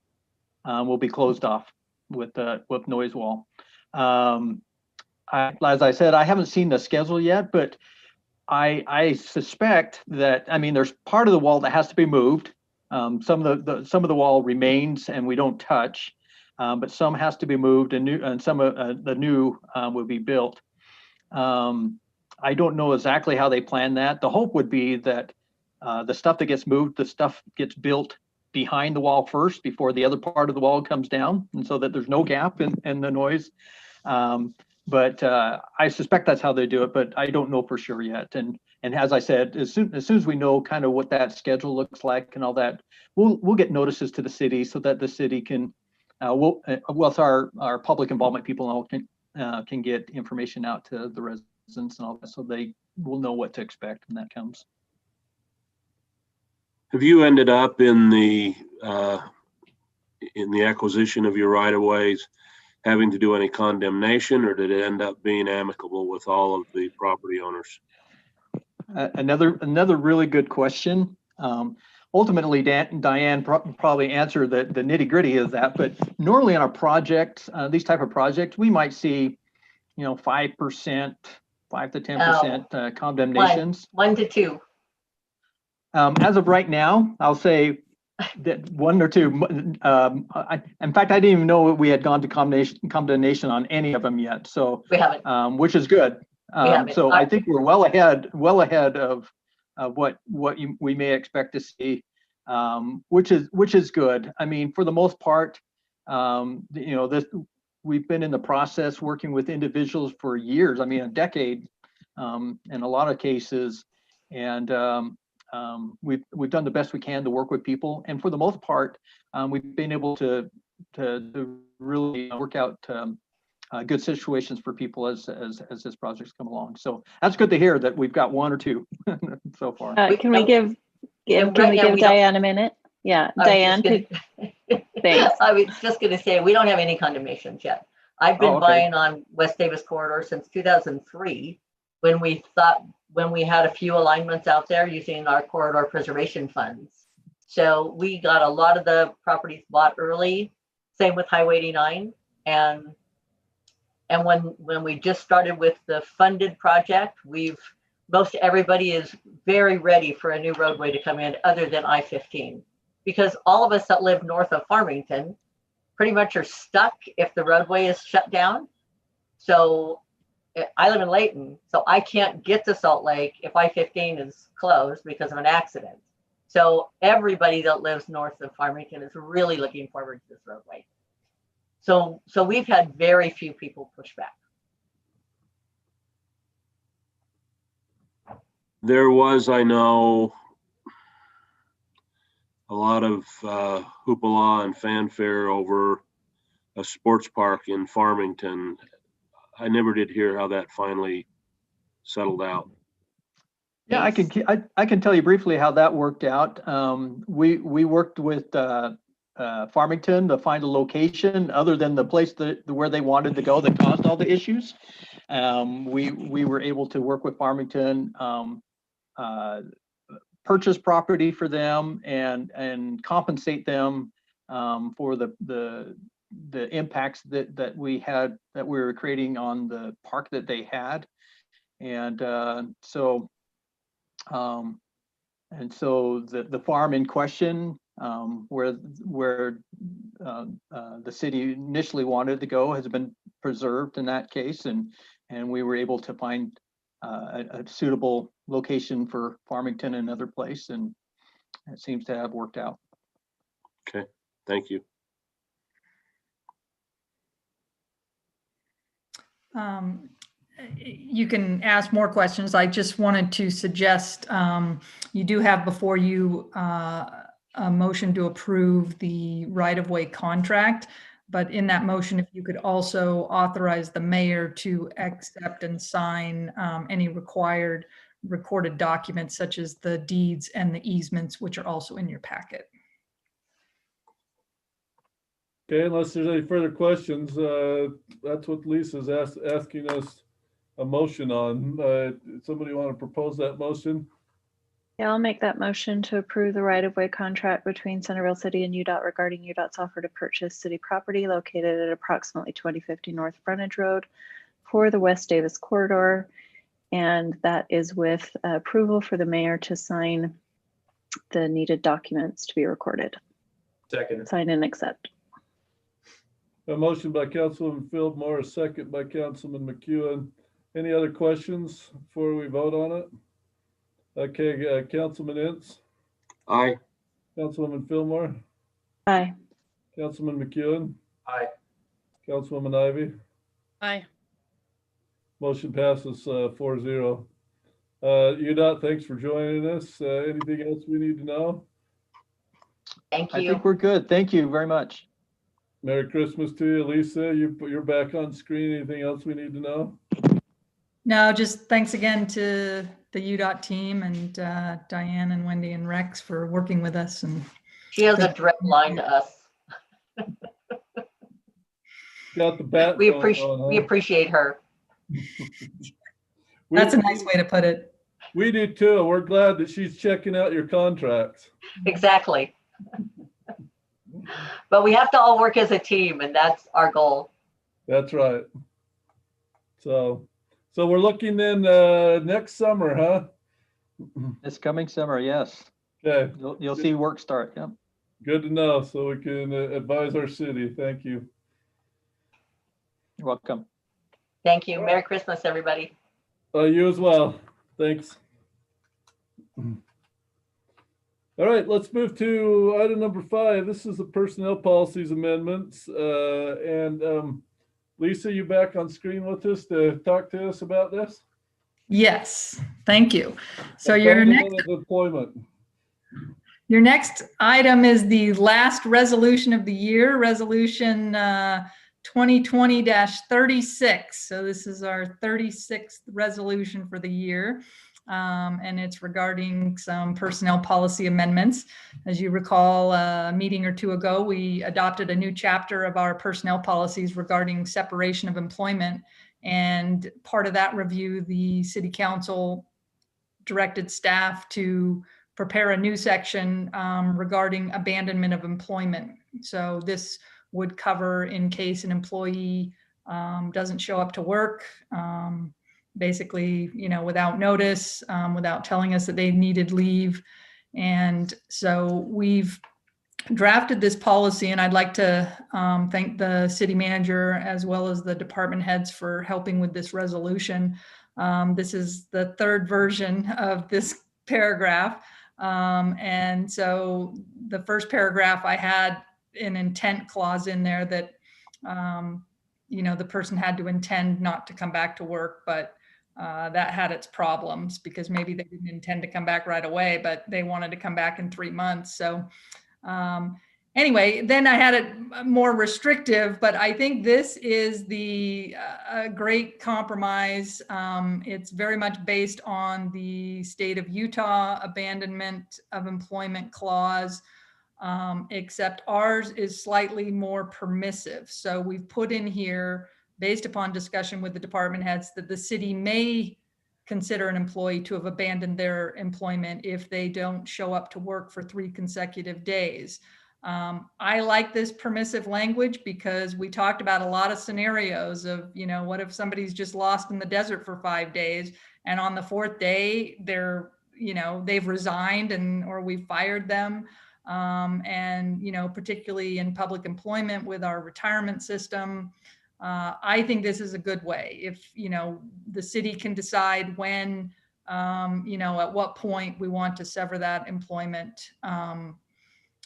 will be closed off with noise wall. As I said, I haven't seen the schedule yet, but I suspect that, there's part of the wall that has to be moved. Some of the wall remains and we don't touch, but some has to be moved and some of the new will be built. I don't know exactly how they plan that. The hope would be that the stuff that gets moved, the stuff gets built behind the wall first before the other part of the wall comes down, and so that there's no gap in the noise. But I suspect that's how they do it, but I don't know for sure yet. And as I said, as soon as we know kind of what that schedule looks like and all that, we'll get notices to the city so that the city can, our public involvement people all can get information out to the residents and all that, so they will know what to expect when that comes. Have you ended up in the acquisition of your right-of-ways having to do any condemnation, or did it end up being amicable with all of the property owners? Another really good question. Ultimately, Diane probably answered the nitty-gritty of that, but normally on a project, these type of projects, we might see 5%, 5 to 10% condemnations. 1 to 2. As of right now, I'll say that 1 or 2. In fact, I didn't even know we had gone to condemnation on any of them yet. So we haven't, which is good. So I think we're well ahead of what we may expect to see, which is good. I mean, for the most part, we've been in the process working with individuals for years. I mean, a decade, in a lot of cases, and we've done the best we can to work with people. And for the most part, we've been able to really work out good situations for people as this project's come along. So that's good to hear that we've got one or two so far. Can we give Diane a minute? Yeah, Diane. Thanks. I was just going to say, we don't have any condemnations yet. I've been buying on West Davis Corridor since 2003, when we had a few alignments out there using our corridor preservation funds. So we got a lot of the properties bought early. Same with Highway 89, and when we just started with the funded project, most everybody is very ready for a new roadway to come in other than I-15, because all of us that live north of Farmington pretty much are stuck if the roadway is shut down. So I live in Layton, so I can't get to Salt Lake if I-15 is closed because of an accident. So everybody that lives north of Farmington is really looking forward to this roadway. So we've had very few people push back. There was, I know, a lot of hoopla and fanfare over a sports park in Farmington. I never did hear how that finally settled out. Yeah, I can tell you briefly how that worked out. We worked with Farmington to find a location other than the place where they wanted to go that caused all the issues. We were able to work with Farmington, purchase property for them and compensate them for the impacts that we were creating on the park that they had. And so the farm in question, where the city initially wanted to go, has been preserved in that case, and we were able to find a suitable location for Farmington, another place, and it seems to have worked out. Okay, thank you. You can ask more questions. I just wanted to suggest you do have before you a motion to approve the right-of-way contract, but in that motion, if you could also authorize the mayor to accept and sign any required recorded documents such as the deeds and the easements, which are also in your packet. Okay, unless there's any further questions, that's what Lisa's asking us a motion on. Somebody want to propose that motion? Yeah, I'll make that motion to approve the right-of-way contract between Centerville City and UDOT regarding UDOT's offer to purchase city property located at approximately 2050 North Frontage Road for the West Davis Corridor. And that is with approval for the mayor to sign the needed documents to be recorded. Second. Sign and accept. A motion by Councilman Fieldmore, a second by Councilman McEwen. Any other questions before we vote on it? Okay, Councilman Ince. Aye. Councilwoman Fillmore. Aye. Councilman McEwen. Aye. Councilwoman Ivy. Aye. Motion passes 4-0. UDOT, thanks for joining us. Anything else we need to know? Thank you. I think we're good. Thank you very much. Merry Christmas to you, Lisa. You're back on screen. Anything else we need to know? No, just thanks again to the UDOT team and Diane and Wendy and Rex for working with us. And she has a direct line to us. Got the bat. We appreciate her. That's a nice way to put it. We do too. We're glad that she's checking out your contracts. Exactly. But we have to all work as a team, and that's our goal. That's right. So we're looking then next summer, huh? This coming summer, yes. Okay. You'll see work start. Yeah. Good to know, so we can advise our city. Thank you. You're welcome. Thank you. Merry Christmas, everybody. You as well. Thanks. All right, let's move to item number 5. This is the personnel policies amendments. Lisa, you back on screen with us to talk to us about this? Yes, thank you. So your next item is the last resolution of the year, resolution 2020-36. So this is our 36th resolution for the year. And it's regarding some personnel policy amendments. As you recall, a meeting or two ago, we adopted a new chapter of our personnel policies regarding separation of employment. And part of that review, the City Council directed staff to prepare a new section regarding abandonment of employment. So this would cover in case an employee doesn't show up to work, basically, without notice, without telling us that they needed leave. And so we've drafted this policy, and I'd like to thank the city manager as well as the department heads for helping with this resolution. This is the third version of this paragraph. And so the first paragraph, I had an intent clause in there that, the person had to intend not to come back to work, but that had its problems because maybe they didn't intend to come back right away, but they wanted to come back in 3 months. So anyway, then I had it more restrictive, but I think this is the great compromise. It's very much based on the state of Utah abandonment of employment clause, except ours is slightly more permissive. So we've put in here, based upon discussion with the department heads, that the city may consider an employee to have abandoned their employment if they don't show up to work for 3 consecutive days. I like this permissive language because we talked about a lot of scenarios of, what if somebody's just lost in the desert for 5 days and on the 4th day they've resigned or we fired them. Particularly in public employment with our retirement system, I think this is a good way. If, the city can decide when, at what point we want to sever that employment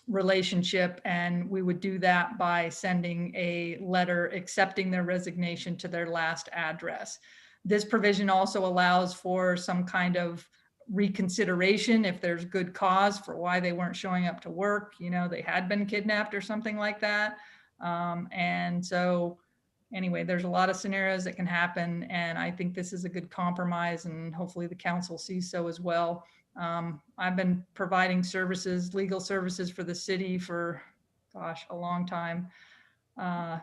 relationship. And we would do that by sending a letter accepting their resignation to their last address. This provision also allows for some kind of reconsideration if there's good cause for why they weren't showing up to work, they had been kidnapped or something like that. And so anyway, there's a lot of scenarios that can happen, and I think this is a good compromise, and hopefully the council sees so as well. I've been providing legal services for the city for, a long time,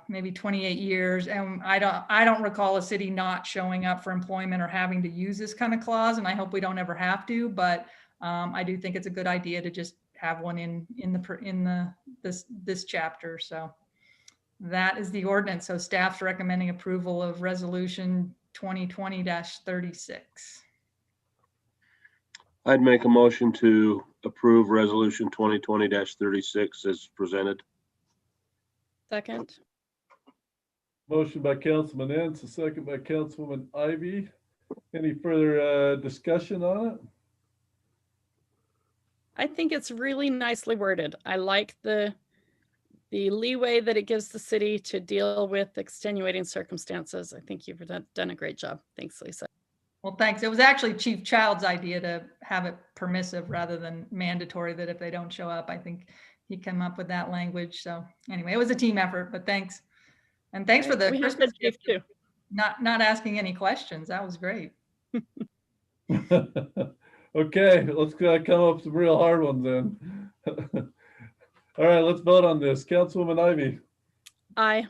maybe 28 years. And I don't recall a city not showing up for employment or having to use this kind of clause. And I hope we don't ever have to, but I do think it's a good idea to just have one in this chapter. So that is the ordinance. So staff's recommending approval of resolution 2020-36. I'd make a motion to approve resolution 2020-36 as presented. Second. Motion by Councilman Entz, a second by Councilwoman Ivy. Any further discussion on it? I think it's really nicely worded. I like the leeway that it gives the city to deal with extenuating circumstances. I think you've done a great job. Thanks, Lisa. Well, thanks. It was actually Chief Child's idea to have it permissive rather than mandatory, that if they don't show up. I think he came up with that language. So anyway, it was a team effort, but thanks. And thanks for the Christmas gift too. Not asking any questions. That was great. Okay, let's come up with some real hard ones then. All right, let's vote on this. Councilwoman Ivy. Aye.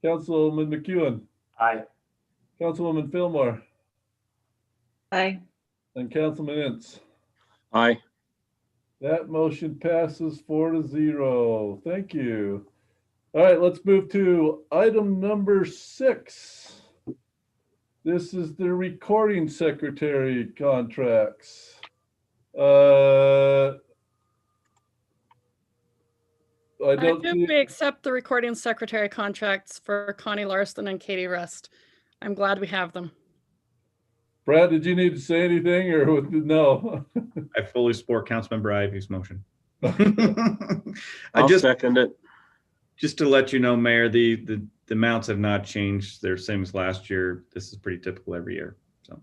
Councilwoman McEwen. Aye. Councilwoman Fillmore. Aye. And Councilman Entz. Aye. That motion passes 4-0. Thank you. All right, let's move to item number 6. This is the recording secretary contracts. I move we accept the recording secretary contracts for Connie Larson and Katie Rest. I'm glad we have them. Brad, did you need to say anything or no? I fully support Councilmember Ivy's motion. I'll second it. Just to let you know, Mayor, the amounts have not changed. They're same as last year. This is pretty typical every year. So.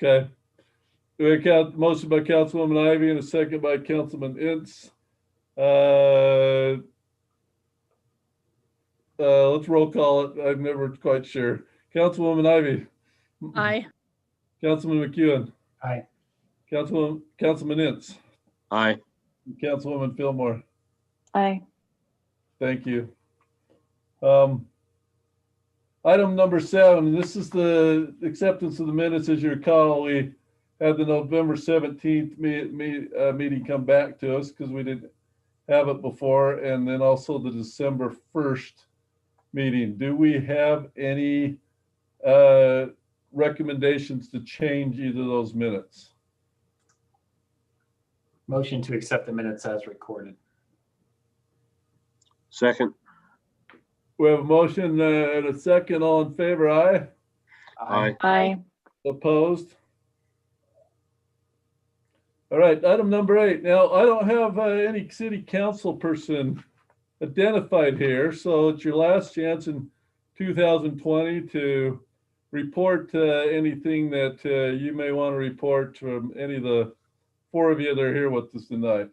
Okay. We have motion by Councilwoman Ivy and a second by Councilman Ince. Let's roll call it. I'm never quite sure. Councilwoman Ivy. Aye. Councilman McEwen. Aye. Councilman Ince. Aye. Councilwoman Fillmore. Aye. Thank you. Item number 7, this is the acceptance of the minutes. As you recall, we had the November 17th meeting come back to us because we didn't have it before, and then also the December 1st meeting. Do we have any recommendations to change either of those minutes? Motion to accept the minutes as recorded. Second. We have a motion and a second. All in favor, aye? Aye. Aye. Opposed? All right, item number 8. Now, I don't have any city council person identified here, so it's your last chance in 2020 to report anything that you may want to report from any of the 4 of you that are here with us tonight.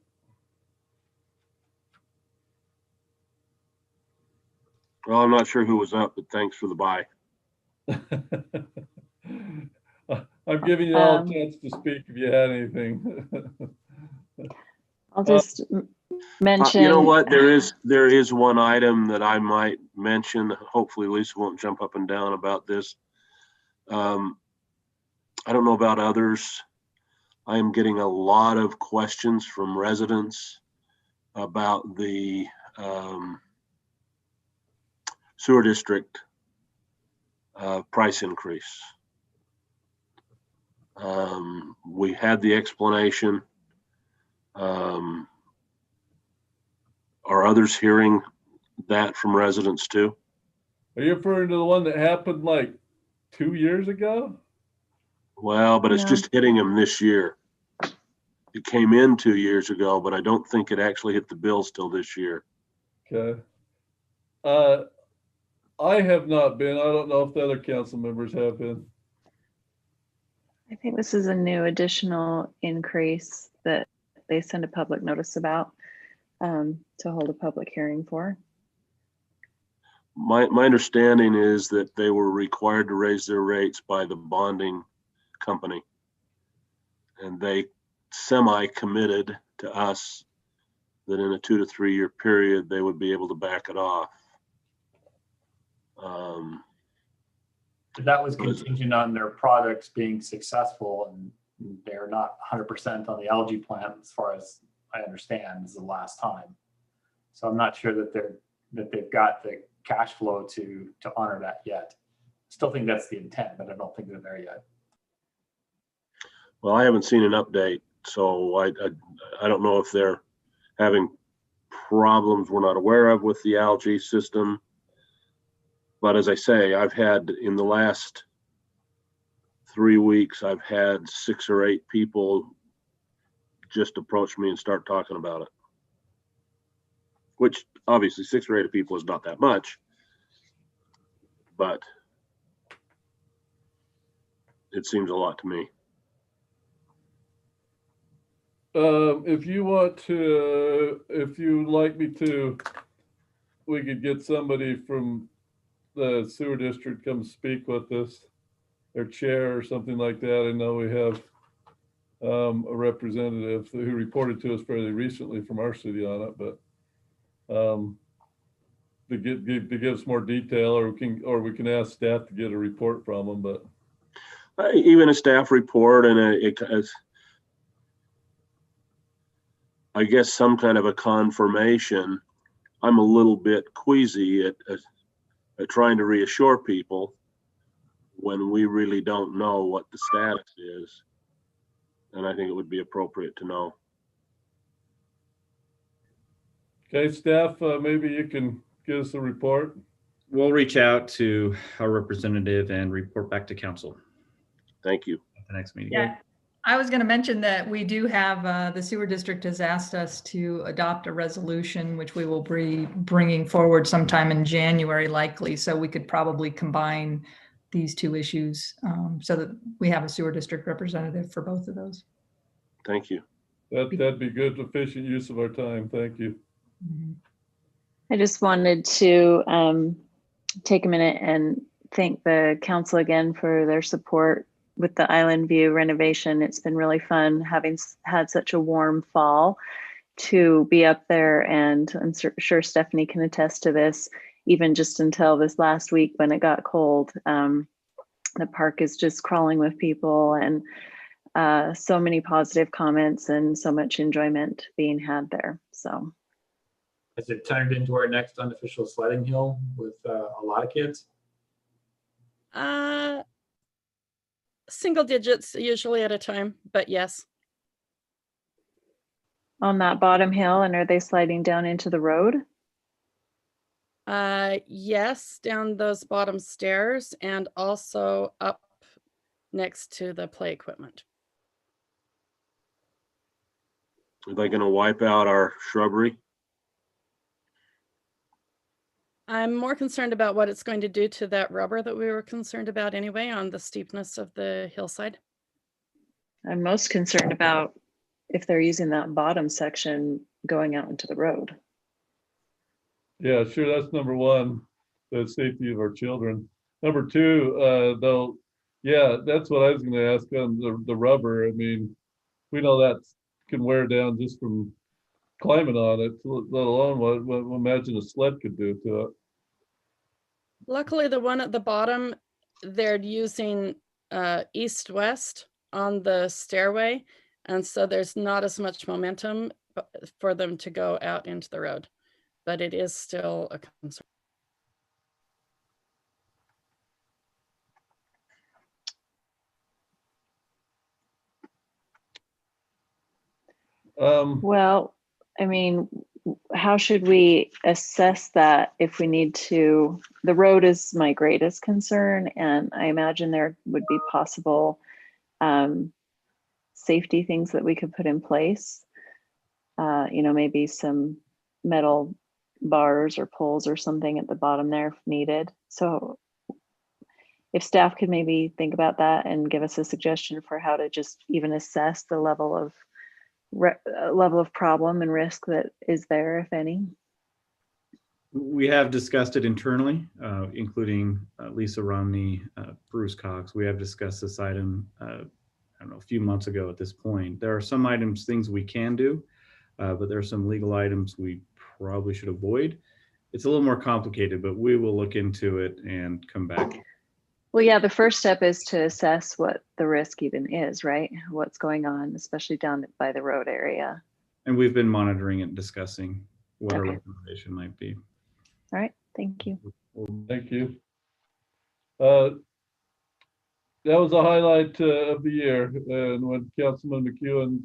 Well, I'm not sure who was up, but thanks for the bye. I'm giving you all a chance to speak if you had anything. I'll just mention. You know what? There is one item that I might mention. Hopefully Lisa won't jump up and down about this. I don't know about others. I am getting a lot of questions from residents about the sewer district price increase. We had the explanation. Are others hearing that from residents too? Are you referring to the one that happened like 2 years ago? Well, but it's just hitting them this year. It came in 2 years ago, but I don't think it actually hit the bills till this year. Okay. I have not been. I don't know if the other council members have been. I think this is a new additional increase that they send a public notice about to hold a public hearing for. My understanding is that they were required to raise their rates by the bonding company. And they semi-committed to us that in a 2 to 3 year period, they would be able to back it off. That was contingent on their products being successful, and they're not 100% on the algae plant, as far as I understand, is the last time. So I'm not sure that they've got the cash flow to honor that yet. Still think that's the intent, but I don't think they're there yet. Well, I haven't seen an update, so I don't know if they're having problems we're not aware of with the algae system. But as I say, I've had in the last 3 weeks, I've had 6 or 8 people just approach me and start talking about it. Which obviously 6 or 8 people is not that much, but it seems a lot to me. If you want to, if you'd like me to, we could get somebody from the sewer district come speak with us, their chair or something like that. I know we have a representative who reported to us fairly recently from our city on it, but to give us more detail, or we can ask staff to get a report from them. But even a staff report and I guess some kind of a confirmation. I'm a little bit queasy at trying to reassure people when we really don't know what the status is. And I think it would be appropriate to know. Okay, staff, maybe you can give us a report. we'll reach out to our representative and report back to council Thank you. at the next meeting. Yeah, I was going to mention that we do have, the sewer district has asked us to adopt a resolution, which we will be bringing forward sometime in January likely. So we could probably combine these two issues so that we have a sewer district representative for both of those. Thank you. That'd be good, efficient use of our time. Thank you. I just wanted to take a minute and thank the council again for their support with the Island View renovation. It's been really fun having had such a warm fall to be up there, and I'm sure Stephanie can attest to this. Even just until this last week when it got cold, the park is just crawling with people, and so many positive comments and so much enjoyment being had there. So Has it turned into our next unofficial sledding hill with a lot of kids? Single digits usually at a time, but yes. on that bottom hill, and are they sliding down into the road? Yes, down those bottom stairs and also up next to the play equipment. Are they going to wipe out our shrubbery? I'm more concerned about what it's going to do to that rubber that we were concerned about anyway on the steepness of the hillside. I'm most concerned about if they're using that bottom section going out into the road. Yeah, sure. That's number one, the safety of our children. Number two, though, yeah, that's what I was going to ask on the rubber. I mean, we know that can wear down just from climbing on it, let alone what imagine a sled could do to it. Luckily, the one at the bottom, they're using east-west on the stairway, and so there's not as much momentum for them to go out into the road, but it is still a concern. Well, I mean, how should we assess that if we need to? The road is my greatest concern, and I imagine there would be possible safety things that we could put in place. Maybe some metal bars or poles or something at the bottom there if needed. So if staff could maybe think about that and give us a suggestion for how to just even assess the level of problem and risk that is there, if any. We have discussed it internally, including Lisa Romney, Bruce Cox. We have discussed this item, I don't know, a few months ago at this point. There are some items, things we can do, but there are some legal items we probably should avoid. It's a little more complicated, but we will look into it and come back. Well, yeah, the first step is to assess what the risk even is, right? What's going on, especially down by the road area. And we've been monitoring it and discussing what our recommendation might be. All right, thank you. Thank you. That was a highlight of the year. And when Councilman McEwen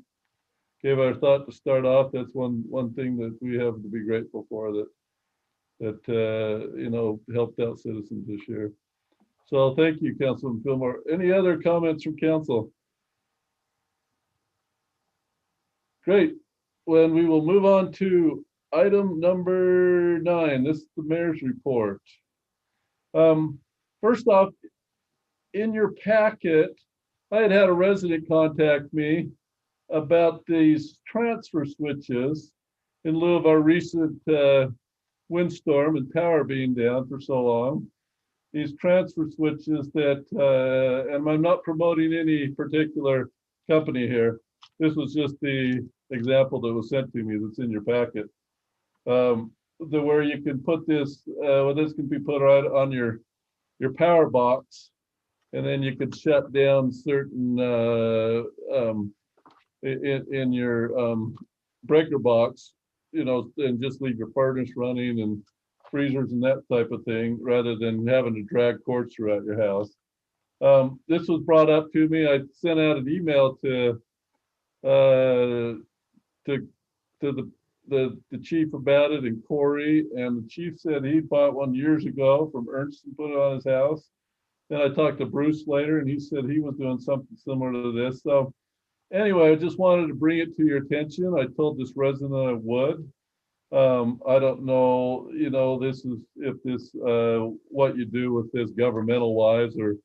gave our thought to start off, that's one thing that we have to be grateful for, that helped out citizens this year. So thank you, Councilman Fillmore. Any other comments from council? Great. Well, we will move on to item number 9. This is the mayor's report. First off, in your packet, I had a resident contact me about these transfer switches in lieu of our recent windstorm and power being down for so long. These transfer switches that, and I'm not promoting any particular company here. This was just the example that was sent to me that's in your packet. Where you can put this, this can be put right on your power box, and then you could shut down certain in your breaker box, and just leave your furnace running and freezers and that type of thing, rather than having to drag cords throughout your house. This was brought up to me. I sent out an email to the the chief about it and Corey, and the chief said he bought one years ago from Ernst and put it on his house. Then I talked to Bruce later, and he said he was doing something similar to this. So anyway, I just wanted to bring it to your attention. I told this resident I would. I don't know, you know, this is if this what you do with this governmental wise, or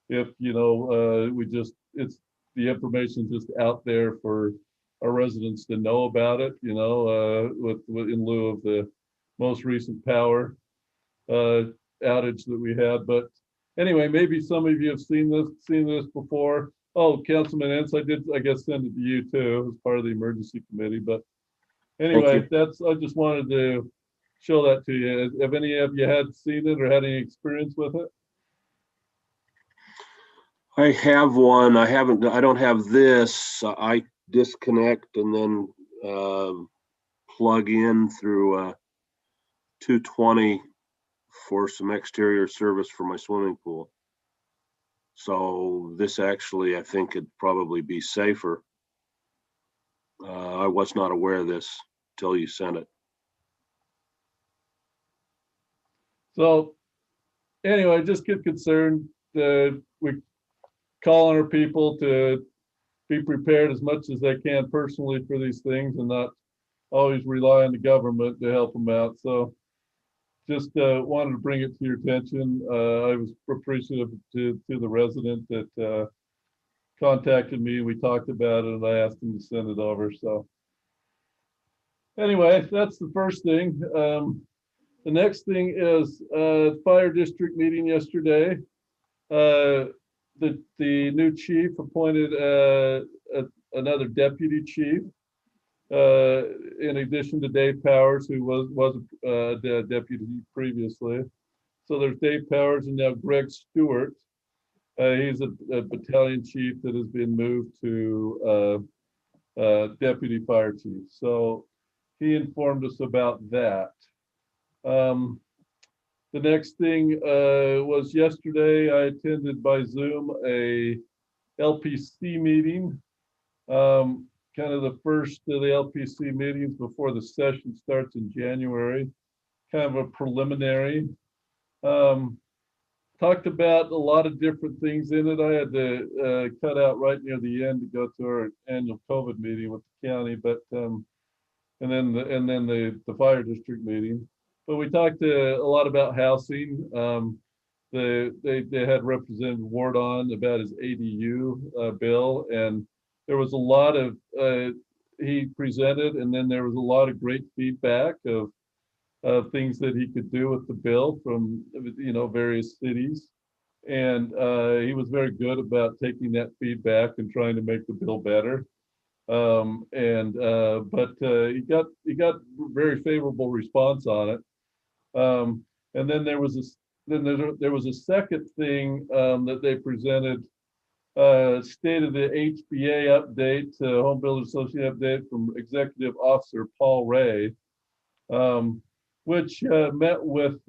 if you know we just it's the information just out there for our residents to know about it. You know, with in lieu of the most recent power outage that we had. But anyway, maybe some of you have seen this before. Oh, Councilman Entz, I guess send it to you too as part of the emergency committee. But anyway, I just wanted to show that to you. Have any of you had seen it or had any experience with it? I have one. I don't have this. I disconnect and then plug in through 220 for some exterior service for my swimming pool. So this actually, I think, could probably be safer. I was not aware of this till you sent it. So anyway, just get concerned that we call on our people to be prepared as much as they can personally for these things and not always rely on the government to help them out. So just wanted to bring it to your attention. I was appreciative to the resident that contacted me. We talked about it and I asked him to send it over. So anyway, that's the first thing. The next thing is fire district meeting yesterday. The new chief appointed another deputy chief, in addition to Dave Powers, who was the deputy previously. So there's Dave Powers and now Greg Stewart. He's a battalion chief that has been moved to deputy fire chief. So he informed us about that. The next thing was yesterday, I attended by Zoom a LPC meeting, kind of the first of the LPC meetings before the session starts in January, kind of a preliminary. Talked about a lot of different things in it. I had to cut out right near the end to go to our annual COVID meeting with the county, but and then the fire district meeting. But we talked a lot about housing. They had Representative Ward on about his ADU bill, and there was a lot of he presented, and then there was a lot of great feedback of things that he could do with the bill from various cities, and he was very good about taking that feedback and trying to make the bill better. But he got very favorable response on it. And then there was a second thing that they presented, state of the HBA update, Home Builders Association update from Executive Officer Paul Ray, which met with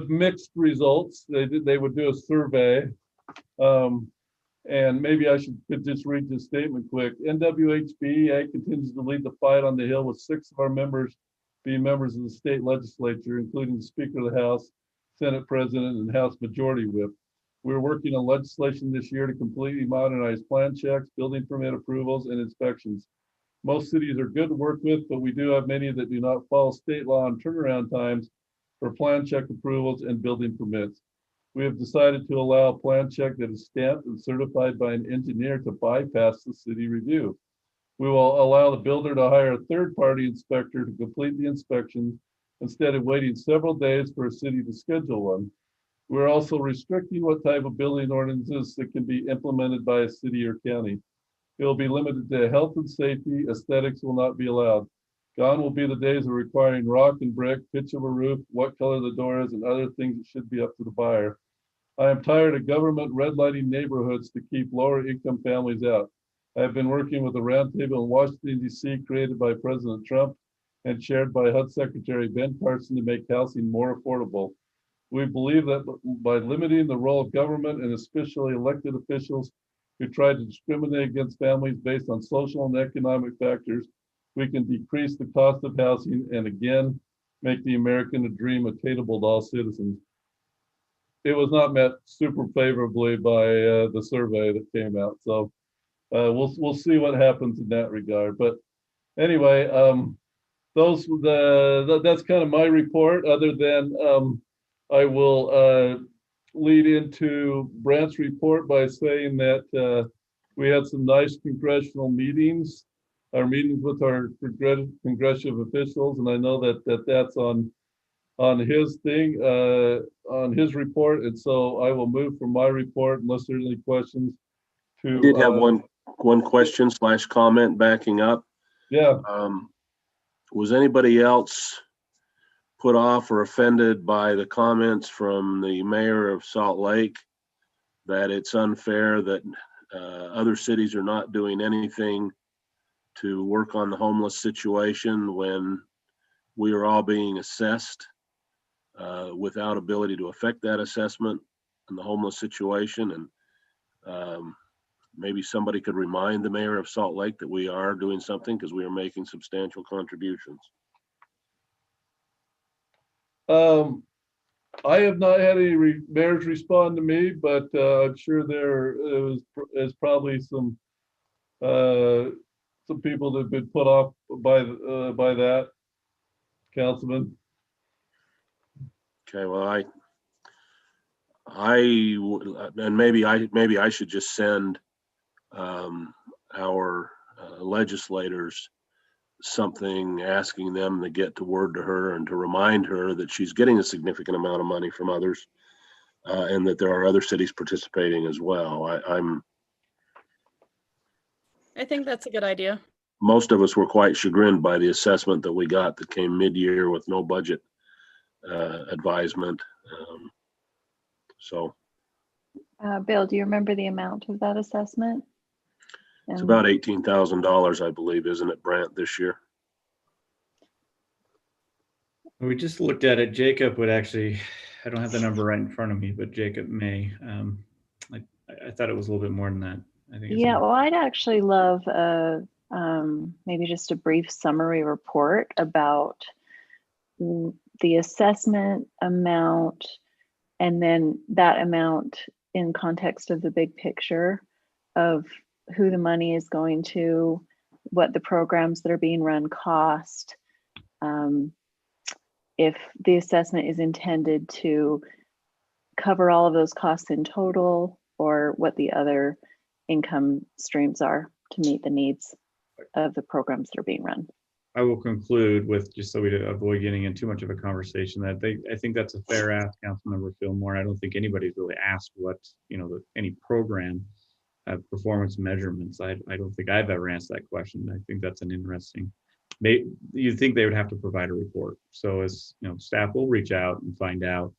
mixed results. They would do a survey, and maybe I could just read this statement quick. NWHBA continues to lead the fight on the Hill with 6 of our members being members of the state legislature, including the Speaker of the House, Senate President, and House Majority Whip. We're working on legislation this year to completely modernize plan checks, building permit approvals, and inspections. Most cities are good to work with, but we do have many that do not follow state law on turnaround times for plan check approvals and building permits. We have decided to allow a plan check that is stamped and certified by an engineer to bypass the city review. We will allow the builder to hire a third-party inspector to complete the inspection instead of waiting several days for a city to schedule one. We're also restricting what type of building ordinances that can be implemented by a city or county. It will be limited to health and safety. Aesthetics will not be allowed. Gone will be the days of requiring rock and brick, pitch of a roof, what color the door is, and other things that should be up to the buyer. I am tired of government redlining neighborhoods to keep lower income families out. I have been working with a roundtable in Washington, D.C., created by President Trump and chaired by HUD Secretary Ben Carson to make housing more affordable. We believe that by limiting the role of government and especially elected officials who try to discriminate against families based on social and economic factors, we can decrease the cost of housing and again, make the American dream attainable to all citizens. It was not met super favorably by the survey that came out. So we'll see what happens in that regard. But anyway, that's kind of my report, other than I will lead into Brant's report by saying that we had some nice congressional meetings, our meetings with our congressional officials, and I know that's on his thing, on his report, and so I will move from my report unless there's any questions. I did have one question / comment backing up. Yeah. Was anybody else put off or offended by the comments from the mayor of Salt Lake that it's unfair that other cities are not doing anything to work on the homeless situation when we are all being assessed without ability to affect that assessment in the homeless situation? And maybe somebody could remind the mayor of Salt Lake that we are doing something because we are making substantial contributions. I have not had any mayors respond to me, but I'm sure there is probably some people that have been put off by that, Councilman. Okay, well, and maybe I should just send our legislators something asking them to get to word to her and to remind her that she's getting a significant amount of money from others and that there are other cities participating as well. I think that's a good idea. Most of us were quite chagrined by the assessment that we got that came mid-year with no budget advisement. Bill, do you remember the amount of that assessment? It's about $18,000, I believe, isn't it, Brant, this year? We just looked at it. Jacob would actually, I don't have the number right in front of me, but Jacob may. I thought it was a little bit more than that. I think. Yeah, well, I'd actually love maybe just a brief summary report about the assessment amount, and then that amount in context of the big picture of who the money is going to, what the programs that are being run cost, if the assessment is intended to cover all of those costs in total, or what the other income streams are to meet the needs of the programs that are being run. I will conclude with, just so we avoid getting in too much of a conversation, that I think that's a fair ask, Councilmember Fillmore. I don't think anybody's really asked what, any program performance measurements. I don't think I've ever asked that question. I think that's an interesting, you'd think they would have to provide a report. So as staff will reach out and find out.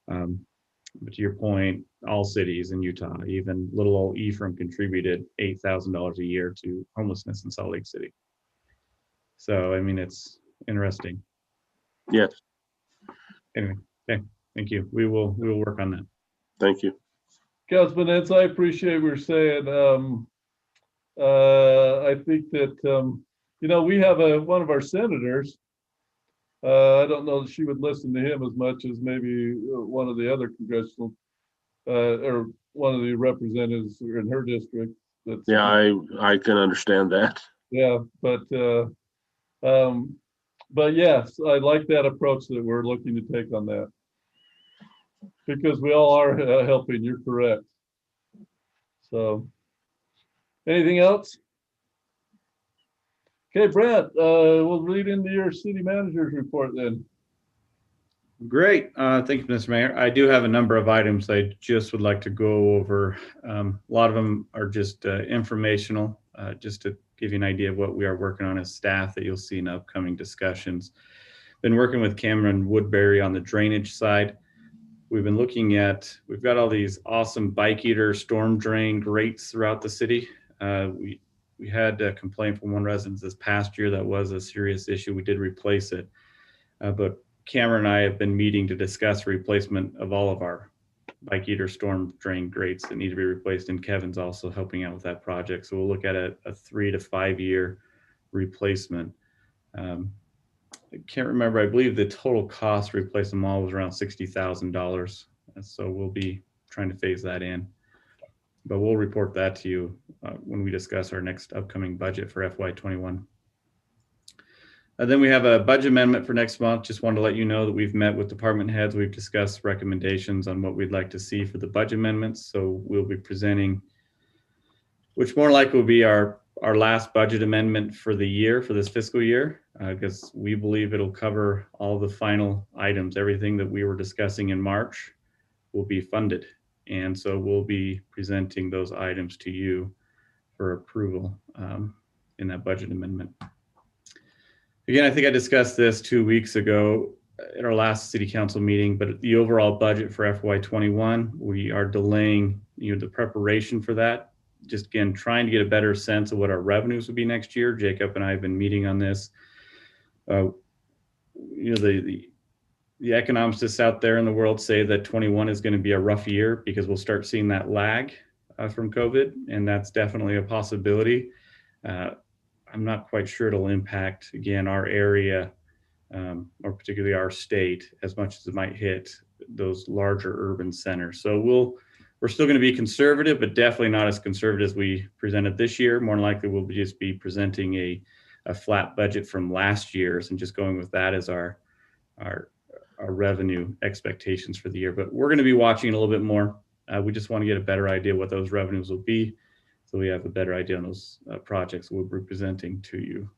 But to your point, all cities in Utah, even little old Ephraim, contributed $8,000 a year to homelessness in Salt Lake City. So, I mean, it's interesting. Yes. Anyway, okay, thank you. We will work on that. Thank you. Councilman Entz, I appreciate what you're saying. I think that, we have one of our senators. I don't know that she would listen to him as much as maybe one of the other congressional or one of the representatives in her district. Yeah, I can understand that. Yeah, but yes, I like that approach that we're looking to take on that, because we all are helping. You're correct. So, anything else? Okay, Brent, we'll read into your city manager's report then. Great. Thank you, Mr. Mayor. I do have a number of items I just would like to go over. A lot of them are just informational, just to give you an idea of what we are working on as staff that you'll see in upcoming discussions. Been working with Cameron Woodbury on the drainage side. We've been looking at, we've got all these awesome bike eater storm drain grates throughout the city. We had a complaint from one resident this past year that was a serious issue. We did replace it, but Cameron and I have been meeting to discuss replacement of all of our bike eater storm drain grates that need to be replaced, and Kevin's also helping out with that project. So we'll look at a 3 to 5 year replacement. I can't remember. I believe the total cost to replace them all was around $60,000. So we'll be trying to phase that in. But we'll report that to you when we discuss our next upcoming budget for FY21. Then we have a budget amendment for next month. Just wanted to let you know that we've met with department heads. We've discussed recommendations on what we'd like to see for the budget amendments. So we'll be presenting, which more likely will be our last budget amendment for the year, for this fiscal year, because we believe it'll cover all the final items. Everything that we were discussing in March will be funded. And so we'll be presenting those items to you for approval in that budget amendment. Again, I think I discussed this 2 weeks ago at our last city council meeting, but the overall budget for FY21, we are delaying the preparation for that. Just again, trying to get a better sense of what our revenues will be next year. Jacob and I have been meeting on this. The economists out there in the world say that 21 is going to be a rough year because we'll start seeing that lag from COVID, and that's definitely a possibility. I'm not quite sure it'll impact, again, our area, or particularly our state, as much as it might hit those larger urban centers. So we're still going to be conservative, but definitely not as conservative as we presented this year. More than likely, we'll just be presenting a flat budget from last year's and just going with that as our revenue expectations for the year. But we're going to be watching it a little bit more. We just want to get a better idea what those revenues will be, so we have a better idea on those projects we'll be presenting to you.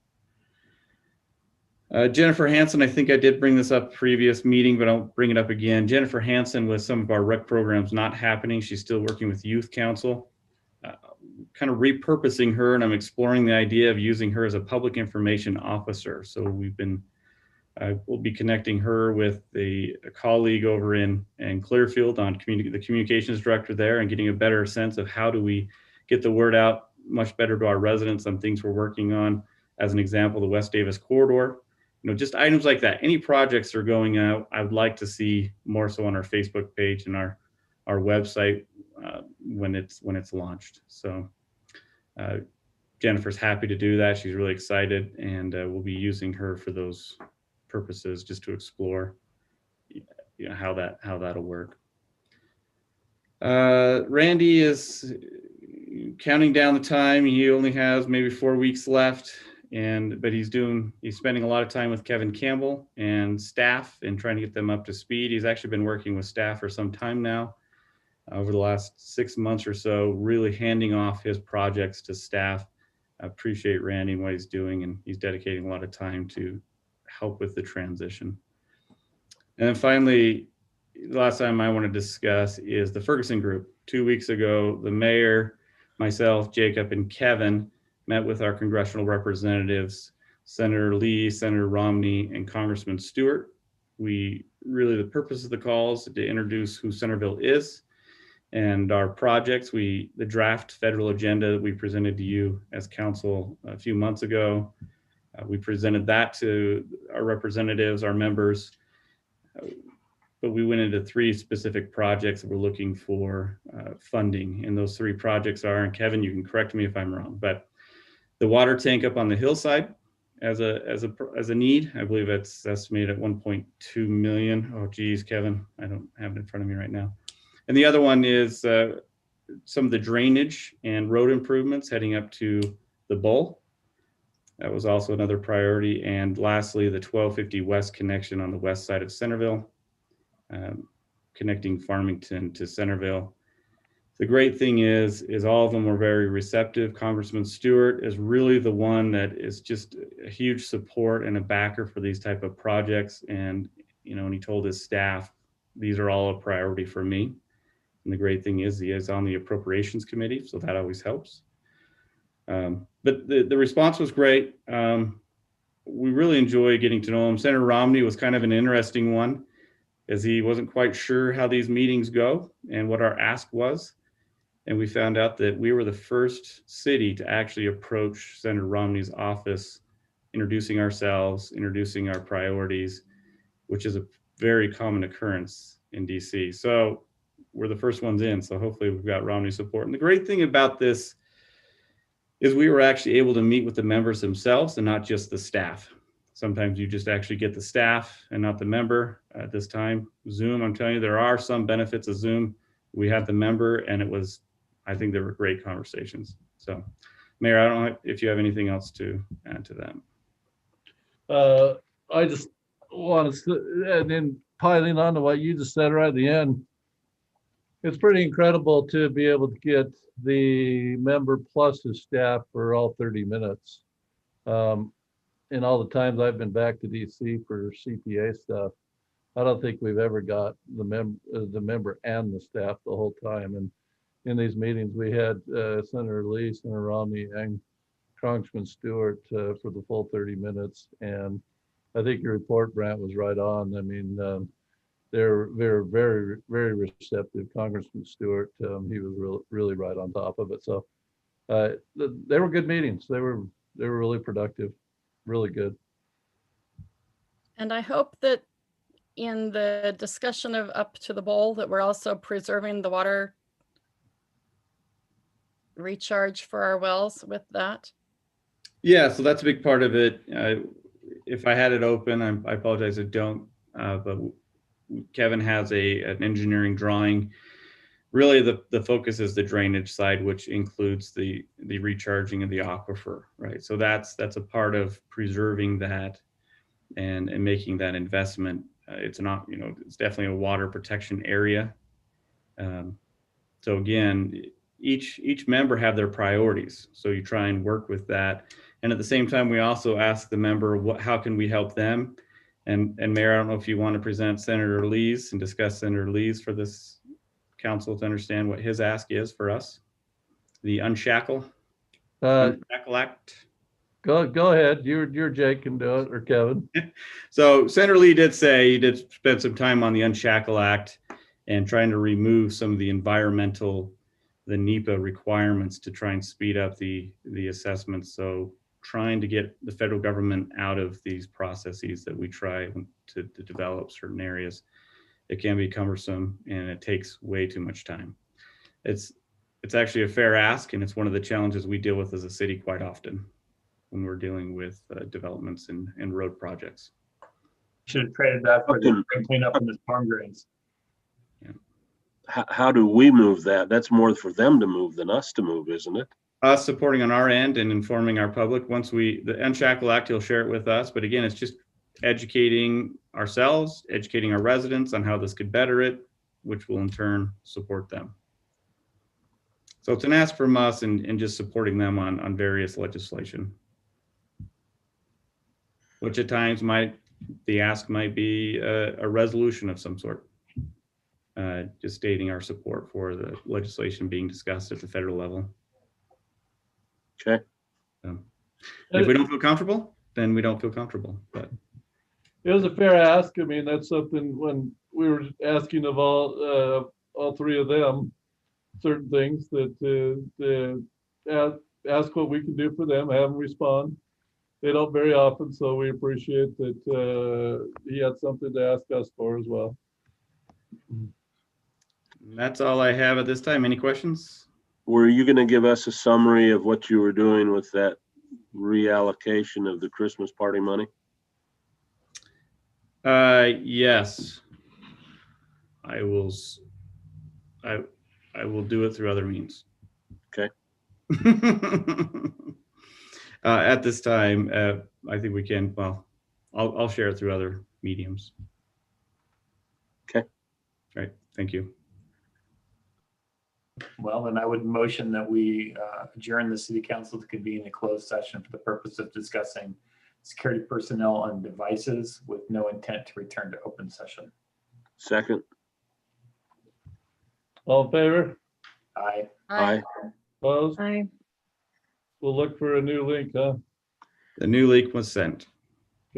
Jennifer Hansen, I think I did bring this up previous meeting, but I'll bring it up again. Jennifer Hansen, with some of our rec programs not happening, she's still working with Youth Council. Kind of repurposing her, and I'm exploring the idea of using her as a public information officer. So we'll be connecting her with a colleague over in Clearfield on the communications director there, and getting a better sense of how do we get the word out much better to our residents on things we're working on. As an example, the West Davis corridor, just items like that. Any projects that are going out, I would like to see more so on our Facebook page and our website when it's launched. So Jennifer's happy to do that. She's really excited, and we'll be using her for those purposes, just to explore how that'll work. Randy is counting down the time. He only has maybe 4 weeks left, but he's spending a lot of time with Kevin Campbell and staff and trying to get them up to speed. He's actually been working with staff for some time now, over the last 6 months or so, really handing off his projects to staff. I appreciate Randy and what he's doing, and he's dedicating a lot of time to help with the transition. And then finally, the last time I want to discuss is the Ferguson Group. 2 weeks ago, the mayor, myself, Jacob, and Kevin met with our congressional representatives, Senator Lee, Senator Romney, and Congressman Stewart. The purpose of the call is to introduce who Centerville is and our projects. The draft federal agenda that we presented to you as council a few months ago, we presented that to our representatives, our members, but we went into 3 specific projects that we're looking for funding. And those 3 projects are, and Kevin, you can correct me if I'm wrong, but the water tank up on the hillside as a need. I believe it's estimated at 1.2 million. Oh geez, Kevin, I don't have it in front of me right now. And the other one is some of the drainage and road improvements heading up to the bowl. That was also another priority. And lastly, the 1250 West connection on the west side of Centerville, connecting Farmington to Centerville. The great thing is all of them were very receptive. Congressman Stewart is really the one that is just a huge support and a backer for these type of projects. And, and he told his staff, these are all a priority for me. And the great thing is he is on the appropriations committee, so that always helps. But the response was great. We really enjoyed getting to know him. Senator Romney was kind of an interesting one, as he wasn't quite sure how these meetings go and what our ask was. And we found out that we were the first city to actually approach Senator Romney's office, introducing ourselves, introducing our priorities, which is a very common occurrence in DC. So we're the first ones in, so hopefully we've got Romney's support. And the great thing about this is we were actually able to meet with the members themselves and not just the staff. Sometimes you just actually get the staff and not the member. At this time, Zoom, I'm telling you, there are some benefits of Zoom. We had the member, and I think there were great conversations. So, Mayor, I don't know if you have anything else to add to that. I just want to, and then piling on to what you just said right at the end, it's pretty incredible to be able to get the member plus his staff for all 30 minutes. In all the times I've been back to DC for CPA stuff, I don't think we've ever got the member and the staff the whole time. And in these meetings, we had Senator Lee, Senator Romney, and Congressman Stewart for the full 30 minutes. And I think your report, Brant, was right on. I mean, they're very, very receptive. Congressman Stewart, he was really right on top of it. So they were good meetings. They were really productive, really good. And I hope that in the discussion of Up to the Bowl that we're also preserving the water recharge for our wells with that. Yeah, so that's a big part of it. If I had it open, I apologize, I don't. But Kevin has an engineering drawing. Really, the focus is the drainage side, which includes the recharging of the aquifer, right? So that's a part of preserving that and making that investment. It's not, it's definitely a water protection area. So again, each member have their priorities. So you try and work with that. And at the same time, we also ask the member, how can we help them? And Mayor, I don't know if you want to present Senator Lee's and discuss Senator Lee's for this council to understand what his ask is for us. The Unshackle Act. Go ahead. You're Jake can do it, or Kevin. So Senator Lee did say he did spend some time on the Unshackle Act and trying to remove some of the the NEPA requirements to try and speed up the assessments. So trying to get the federal government out of these processes that we try to develop certain areas. It can be cumbersome and it takes way too much time. It's actually a fair ask, and it's one of the challenges we deal with as a city quite often when we're dealing with developments and road projects. Should have traded that for the cleanup in the storm drains. How do we move that? That's more for them to move than us to move, isn't it? Us supporting on our end and informing our public. Once the Unshackle Act, he'll share it with us. But again, it's just educating ourselves, educating our residents on how this could better it, which will in turn support them. So it's an ask from us and just supporting them on various legislation, which at times the ask might be a resolution of some sort, just stating our support for the legislation being discussed at the federal level. Okay. If we don't feel comfortable, then we don't feel comfortable. But it was a fair ask. I mean, that's something when we were asking of all three of them certain things that ask what we can do for them, have them respond. They don't very often, so we appreciate that he had something to ask us for as well. That's all I have at this time. Any questions? Were you going to give us a summary of what you were doing with that reallocation of the Christmas party money? Yes. I will do it through other means. Okay. At this time, I think we can, well, I'll share it through other mediums. Okay. All right. Thank you. Well, then I would motion that we adjourn the city council to convene a closed session for the purpose of discussing security personnel and devices with no intent to return to open session. Second. All in favor? Aye. Aye. Opposed? Aye. We'll look for a new link, huh? The new link was sent.